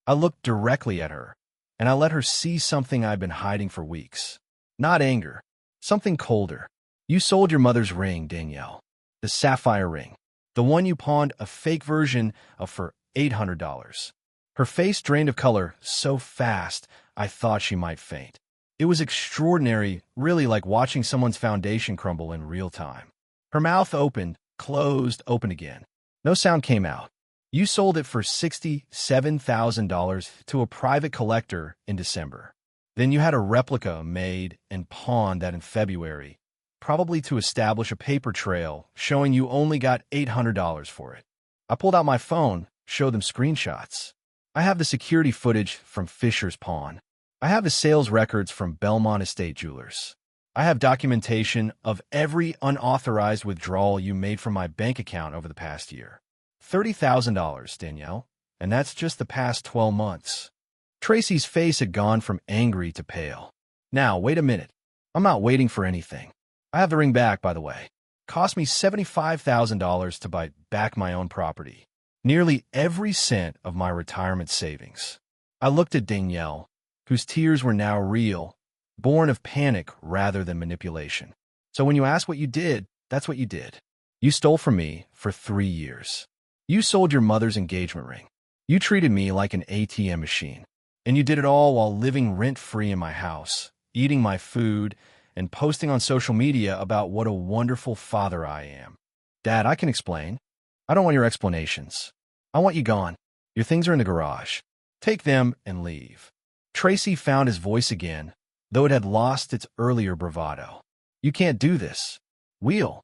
I looked directly at her, and I let her see something I'd been hiding for weeks. Not anger. Something colder. You sold your mother's ring, Danielle. The sapphire ring. The one you pawned a fake version of for $800. Her face drained of color so fast I thought she might faint. It was extraordinary, really like watching someone's foundation crumble in real time. Her mouth opened, closed, opened again. No sound came out. You sold it for $67,000 to a private collector in December. Then you had a replica made and pawned that in February, probably to establish a paper trail showing you only got $800 for it. I pulled out my phone, showed them screenshots. I have the security footage from Fisher's Pawn. I have the sales records from Belmont Estate Jewelers. I have documentation of every unauthorized withdrawal you made from my bank account over the past year. $30,000, Danielle, and that's just the past 12 months. Tracy's face had gone from angry to pale. Now, wait a minute. I'm not waiting for anything. I have the ring back, by the way. Cost me $75,000 to buy back my own property. Nearly every cent of my retirement savings. I looked at Danielle, whose tears were now real, born of panic rather than manipulation. So when you ask what you did, that's what you did. You stole from me for 3 years. You sold your mother's engagement ring. You treated me like an ATM machine. And you did it all while living rent-free in my house, eating my food, and posting on social media about what a wonderful father I am. Dad, I can explain. I don't want your explanations. I want you gone. Your things are in the garage. Take them and leave. Tracy found his voice again, though it had lost its earlier bravado. You can't do this. We'll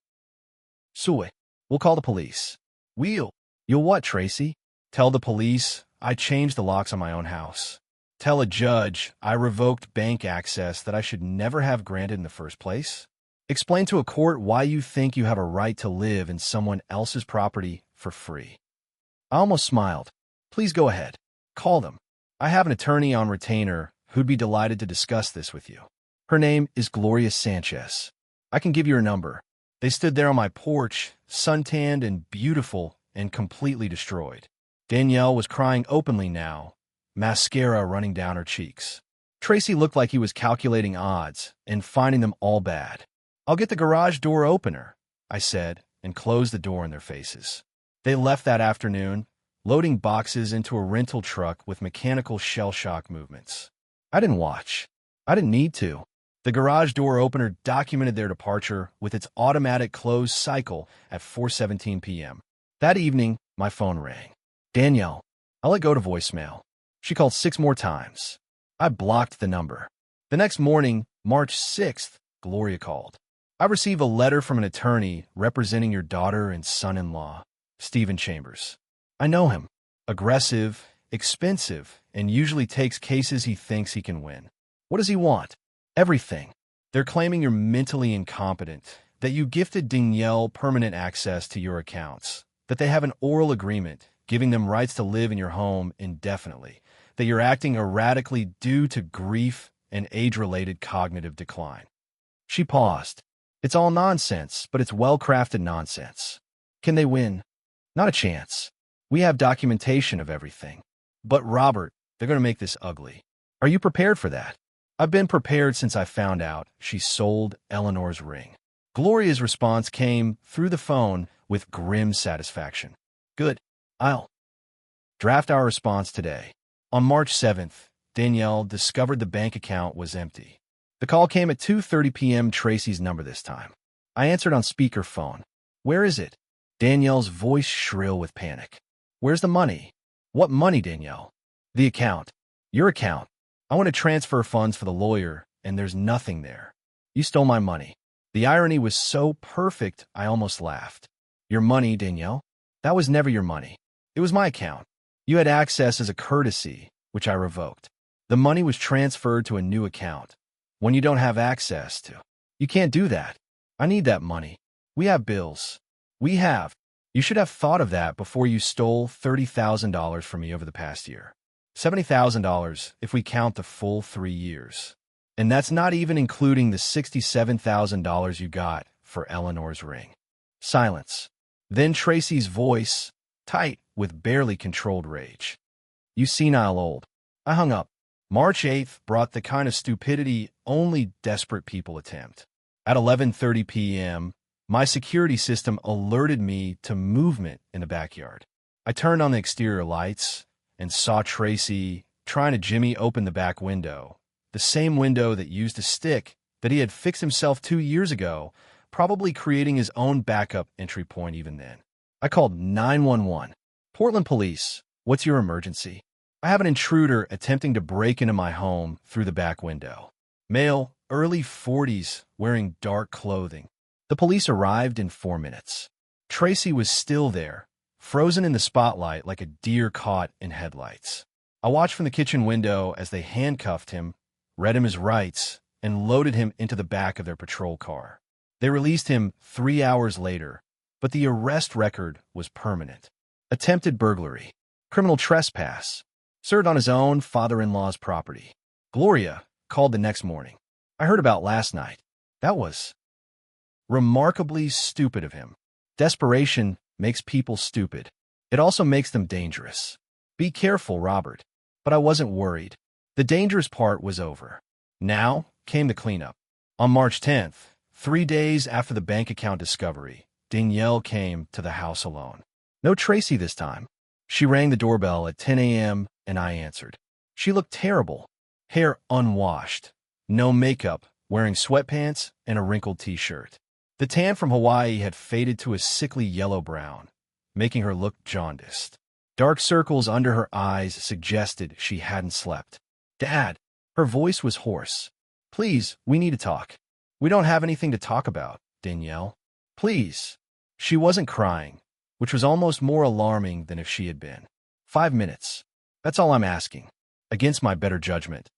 call the police. You'll what, Tracy? Tell the police I changed the locks on my own house. Tell a judge I revoked bank access that I should never have granted in the first place. Explain to a court why you think you have a right to live in someone else's property for free. I almost smiled. Please go ahead. Call them. I have an attorney on retainer who'd be delighted to discuss this with you. Her name is Gloria Sanchez. I can give you her number. They stood there on my porch, suntanned and beautiful and completely destroyed. Danielle was crying openly now, mascara running down her cheeks. Tracy looked like he was calculating odds and finding them all bad. I'll get the garage door opener, I said, and closed the door in their faces. They left that afternoon, loading boxes into a rental truck with mechanical shell shock movements. I didn't watch. I didn't need to. The garage door opener documented their departure with its automatic close cycle at 4:17 p.m. That evening, my phone rang. Danielle. I let go to voicemail. She called 6 more times. I blocked the number. The next morning, March 6th, Gloria called. I received a letter from an attorney representing your daughter and son-in-law, Stephen Chambers. I know him. Aggressive, expensive, and usually takes cases he thinks he can win. What does he want? Everything. They're claiming you're mentally incompetent, that you gifted Danielle permanent access to your accounts, that they have an oral agreement giving them rights to live in your home indefinitely, that you're acting erratically due to grief and age-related cognitive decline. She paused. It's all nonsense, but it's well-crafted nonsense. Can they win? Not a chance. We have documentation of everything. But Robert, they're going to make this ugly. Are you prepared for that? I've been prepared since I found out she sold Eleanor's ring. Gloria's response came through the phone with grim satisfaction. Good. I'll draft our response today. On March 7th, Danielle discovered the bank account was empty. The call came at 2:30 p.m. Tracy's number this time. I answered on speakerphone. Where is it? Danielle's voice shrill with panic. Where's the money? What money, Danielle? The account. Your account. I want to transfer funds for the lawyer, and there's nothing there. You stole my money. The irony was so perfect, I almost laughed. Your money, Danielle? That was never your money. It was my account. You had access as a courtesy, which I revoked. The money was transferred to a new account. When you don't have access to. You can't do that. I need that money. We have bills. We have. You should have thought of that before you stole $30,000 from me over the past year. $70,000 if we count the full 3 years. And that's not even including the $67,000 you got for Eleanor's ring. Silence. Then Tracy's voice, tight with barely controlled rage. You senile old. I hung up. March 8th brought the kind of stupidity only desperate people attempt. At 11:30 p.m., my security system alerted me to movement in the backyard. I turned on the exterior lights and saw Tracy trying to jimmy open the back window, the same window that used a stick that he had fixed himself 2 years ago, probably creating his own backup entry point even then. I called 911. Portland Police, what's your emergency? I have an intruder attempting to break into my home through the back window. Male, early 40s, wearing dark clothing. The police arrived in 4 minutes. Tracy was still there, frozen in the spotlight like a deer caught in headlights. I watched from the kitchen window as they handcuffed him, read him his rights, and loaded him into the back of their patrol car. They released him 3 hours later, but the arrest record was permanent. Attempted burglary, criminal trespass, served on his own father-in-law's property. Gloria called the next morning. I heard about last night. That was remarkably stupid of him. Desperation makes people stupid. It also makes them dangerous. Be careful, Robert. But I wasn't worried. The dangerous part was over. Now came the cleanup. On March 10th, 3 days after the bank account discovery, Danielle came to the house alone. No Tracy this time. She rang the doorbell at 10 a.m. and I answered. She looked terrible. Hair unwashed. No makeup, wearing sweatpants and a wrinkled t-shirt. The tan from Hawaii had faded to a sickly yellow-brown, making her look jaundiced. Dark circles under her eyes suggested she hadn't slept. Dad, her voice was hoarse. Please, we need to talk. We don't have anything to talk about, Danielle. Please. She wasn't crying, which was almost more alarming than if she had been. 5 minutes. That's all I'm asking. Against my better judgment,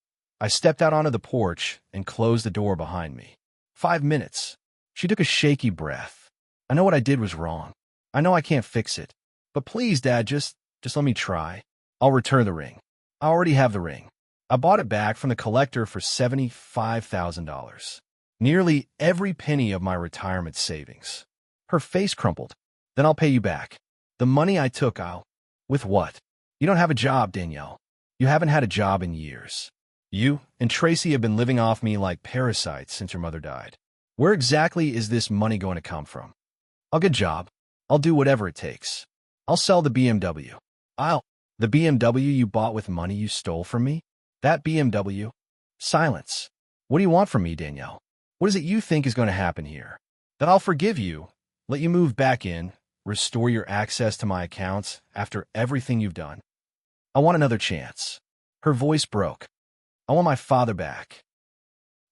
I stepped out onto the porch and closed the door behind me. 5 minutes. She took a shaky breath. I know what I did was wrong. I know I can't fix it. But please, Dad, just let me try. I'll return the ring. I already have the ring. I bought it back from the collector for $75,000. Nearly every penny of my retirement savings. Her face crumpled. Then I'll pay you back. The money I took, With what? You don't have a job, Danielle. You haven't had a job in years. You and Tracy have been living off me like parasites since your mother died. Where exactly is this money going to come from? I'll get a job. I'll do whatever it takes. I'll sell the BMW. The BMW you bought with money you stole from me? That BMW? Silence. What do you want from me, Danielle? What is it you think is going to happen here? That I'll forgive you, let you move back in, restore your access to my accounts after everything you've done? I want another chance. Her voice broke. I want my father back.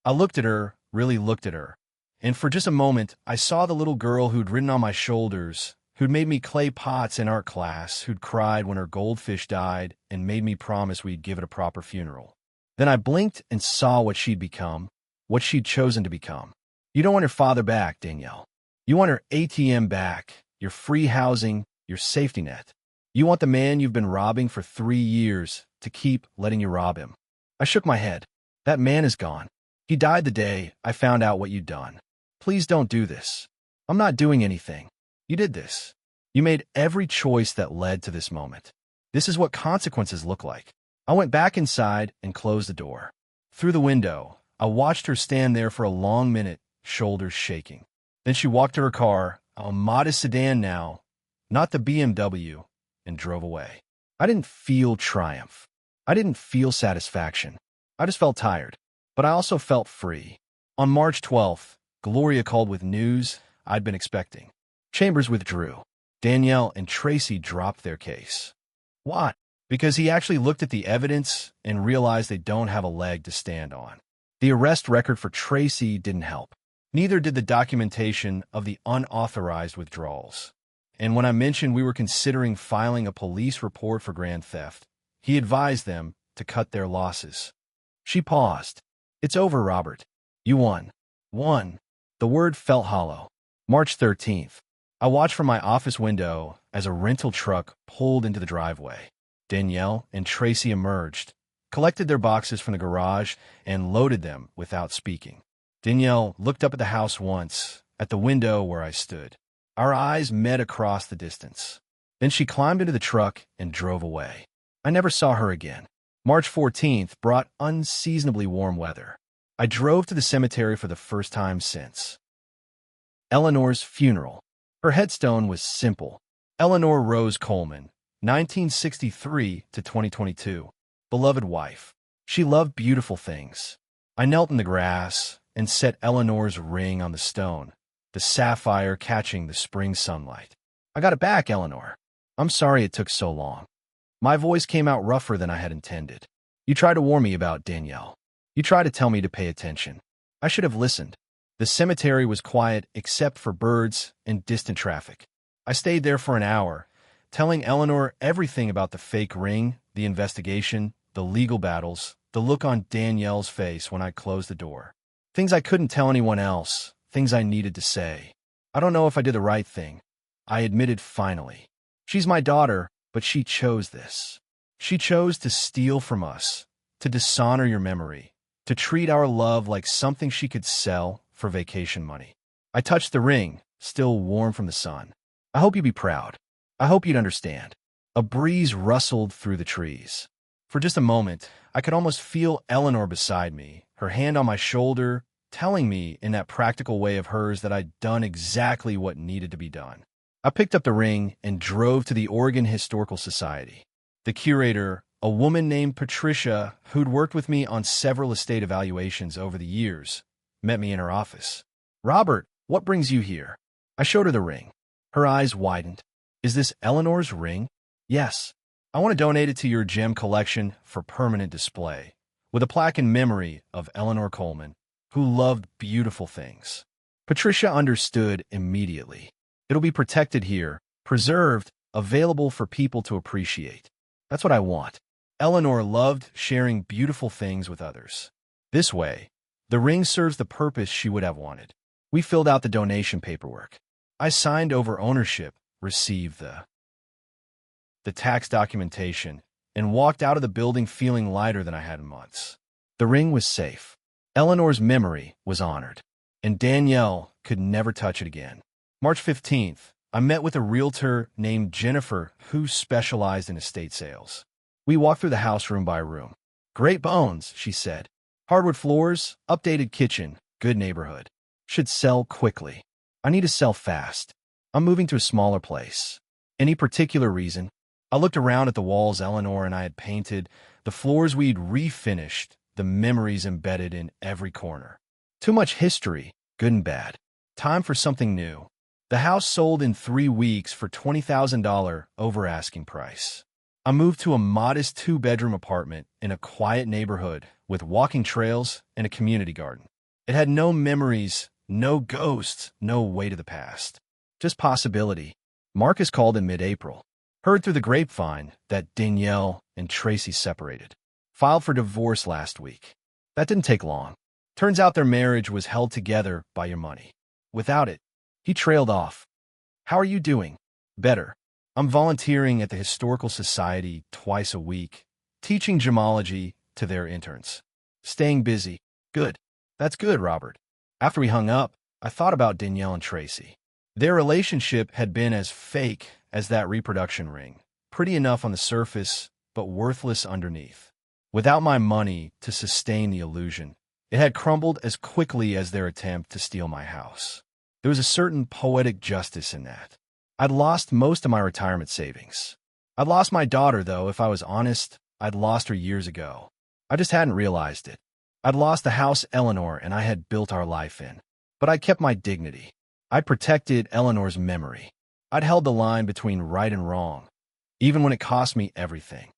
I looked at her, really looked at her, and for just a moment, I saw the little girl who'd ridden on my shoulders, who'd made me clay pots in art class, who'd cried when her goldfish died and made me promise we'd give it a proper funeral. Then I blinked and saw what she'd become, what she'd chosen to become. You don't want your father back, Danielle. You want her ATM back, your free housing, your safety net. You want the man you've been robbing for 3 years to keep letting you rob him. I shook my head. That man is gone. He died the day I found out what you'd done. Please don't do this. I'm not doing anything. You did this. You made every choice that led to this moment. This is what consequences look like. I went back inside and closed the door. Through the window, I watched her stand there for a long minute, shoulders shaking. Then she walked to her car, a modest sedan now, not the BMW, and drove away. I didn't feel triumph. I didn't feel satisfaction. I just felt tired. But I also felt free. On March 12th, Gloria called with news I'd been expecting. Chambers withdrew. Danielle and Tracy dropped their case. Why? Because he actually looked at the evidence and realized they don't have a leg to stand on. The arrest record for Tracy didn't help. Neither did the documentation of the unauthorized withdrawals. And when I mentioned we were considering filing a police report for grand theft, he advised them to to cut their losses. She paused. It's over, Robert. You won. Won. The word felt hollow. March 13th. I watched from my office window as a rental truck pulled into the driveway. Danielle and Tracy emerged, collected their boxes from the garage, and loaded them without speaking. Danielle looked up at the house once, at the window where I stood. Our eyes met across the distance. Then she climbed into the truck and drove away. I never saw her again. March 14th brought unseasonably warm weather. I drove to the cemetery for the first time since. Eleanor's funeral. Her headstone was simple. Eleanor Rose Coleman, 1963 to 2022. Beloved wife. She loved beautiful things. I knelt in the grass and set Eleanor's ring on the stone, the sapphire catching the spring sunlight. I got it back, Eleanor. I'm sorry it took so long. My voice came out rougher than I had intended. You tried to warn me about Danielle. You tried to tell me to pay attention. I should have listened. The cemetery was quiet except for birds and distant traffic. I stayed there for an hour, telling Eleanor everything about the fake ring, the investigation, the legal battles, the look on Danielle's face when I closed the door. Things I couldn't tell anyone else, things I needed to say. I don't know if I did the right thing. I admitted finally. She's my daughter, but she chose this. She chose to steal from us, to dishonor your memory, to treat our love like something she could sell for vacation money. I touched the ring, still warm from the sun. I hope you'd be proud. I hope you'd understand. A breeze rustled through the trees. For just a moment, I could almost feel Eleanor beside me, her hand on my shoulder, telling me in that practical way of hers that I'd done exactly what needed to be done. I picked up the ring and drove to the Oregon Historical Society. The curator, a woman named Patricia, who'd worked with me on several estate evaluations over the years, met me in her office. Robert, what brings you here? I showed her the ring. Her eyes widened. Is this Eleanor's ring? Yes. I want to donate it to your gem collection for permanent display, with a plaque in memory of Eleanor Coleman, who loved beautiful things. Patricia understood immediately. It'll be protected here, preserved, available for people to appreciate. That's what I want. Eleanor loved sharing beautiful things with others. This way, the ring serves the purpose she would have wanted. We filled out the donation paperwork. I signed over ownership, received the tax documentation, and walked out of the building feeling lighter than I had in months. The ring was safe. Eleanor's memory was honored, and Danielle could never touch it again. March 15th, I met with a realtor named Jennifer who specialized in estate sales. We walked through the house room by room. Great bones, she said. Hardwood floors, updated kitchen, good neighborhood. Should sell quickly. I need to sell fast. I'm moving to a smaller place. Any particular reason? I looked around at the walls Eleanor and I had painted, the floors we'd refinished, the memories embedded in every corner. Too much history, good and bad. Time for something new. The house sold in 3 weeks for $20,000 over asking price. I moved to a modest 2-bedroom apartment in a quiet neighborhood with walking trails and a community garden. It had no memories, no ghosts, no weight of the past. Just possibility. Marcus called in mid-April. Heard through the grapevine that Danielle and Tracy separated. Filed for divorce last week. That didn't take long. Turns out their marriage was held together by your money. Without it, he trailed off. How are you doing? Better. I'm volunteering at the Historical Society twice a week, teaching gemology to their interns. Staying busy. Good. That's good, Robert. After we hung up, I thought about Danielle and Tracy. Their relationship had been as fake as that reproduction ring. Pretty enough on the surface, but worthless underneath. Without my money to sustain the illusion, it had crumbled as quickly as their attempt to steal my house. There was a certain poetic justice in that. I'd lost most of my retirement savings. I'd lost my daughter, though, if I was honest, I'd lost her years ago. I just hadn't realized it. I'd lost the house Eleanor and I had built our life in. But I kept my dignity. I'd protected Eleanor's memory. I'd held the line between right and wrong, even when it cost me everything.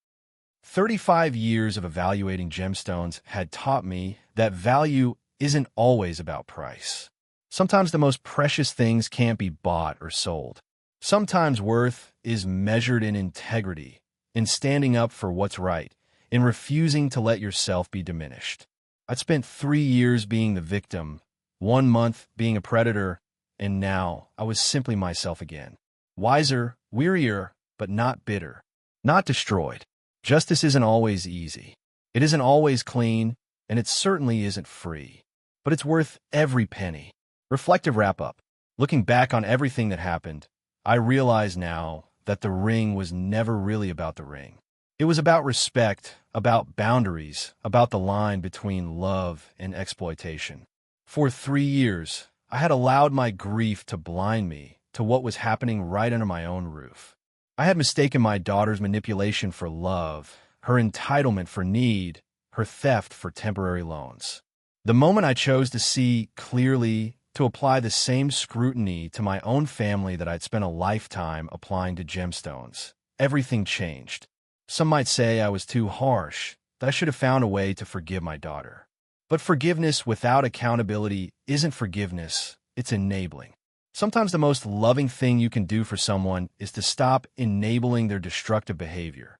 35 years of evaluating gemstones had taught me that value isn't always about price. Sometimes the most precious things can't be bought or sold. Sometimes worth is measured in integrity, in standing up for what's right, in refusing to let yourself be diminished. I'd spent 3 years being the victim, 1 month being a predator, and now I was simply myself again. Wiser, wearier, but not bitter. Not destroyed. Justice isn't always easy. It isn't always clean, and it certainly isn't free. But it's worth every penny. Reflective wrap-up. Looking back on everything that happened, I realize now that the ring was never really about the ring. It was about respect, about boundaries, about the line between love and exploitation. For 3 years, I had allowed my grief to blind me to what was happening right under my own roof. I had mistaken my daughter's manipulation for love, her entitlement for need, her theft for temporary loans. The moment I chose to see clearly, to apply the same scrutiny to my own family that I'd spent a lifetime applying to gemstones, everything changed. Some might say I was too harsh, that I should have found a way to forgive my daughter. But forgiveness without accountability isn't forgiveness, it's enabling. Sometimes the most loving thing you can do for someone is to stop enabling their destructive behavior,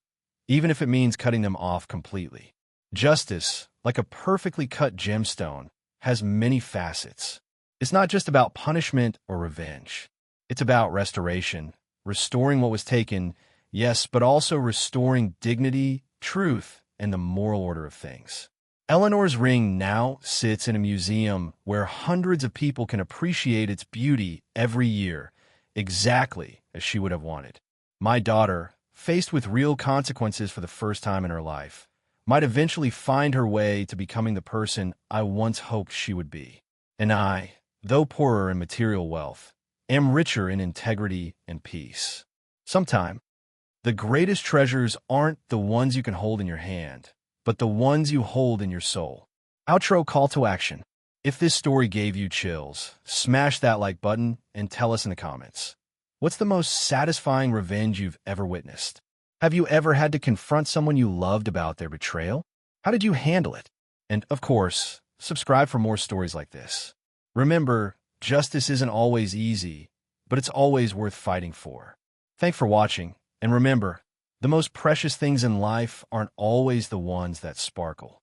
even if it means cutting them off completely. Justice, like a perfectly cut gemstone, has many facets. It's not just about punishment or revenge. It's about restoration, restoring what was taken, yes, but also restoring dignity, truth, and the moral order of things. Eleanor's ring now sits in a museum where hundreds of people can appreciate its beauty every year, exactly as she would have wanted. My daughter, faced with real consequences for the first time in her life, might eventually find her way to becoming the person I once hoped she would be. And I, though poorer in material wealth, am richer in integrity and peace. Sometime, the greatest treasures aren't the ones you can hold in your hand, but the ones you hold in your soul. Outro call to action. If this story gave you chills, smash that like button and tell us in the comments. What's the most satisfying revenge you've ever witnessed? Have you ever had to confront someone you loved about their betrayal? How did you handle it? And, of course, subscribe for more stories like this. Remember, justice isn't always easy, but it's always worth fighting for. Thanks for watching, and remember, the most precious things in life aren't always the ones that sparkle.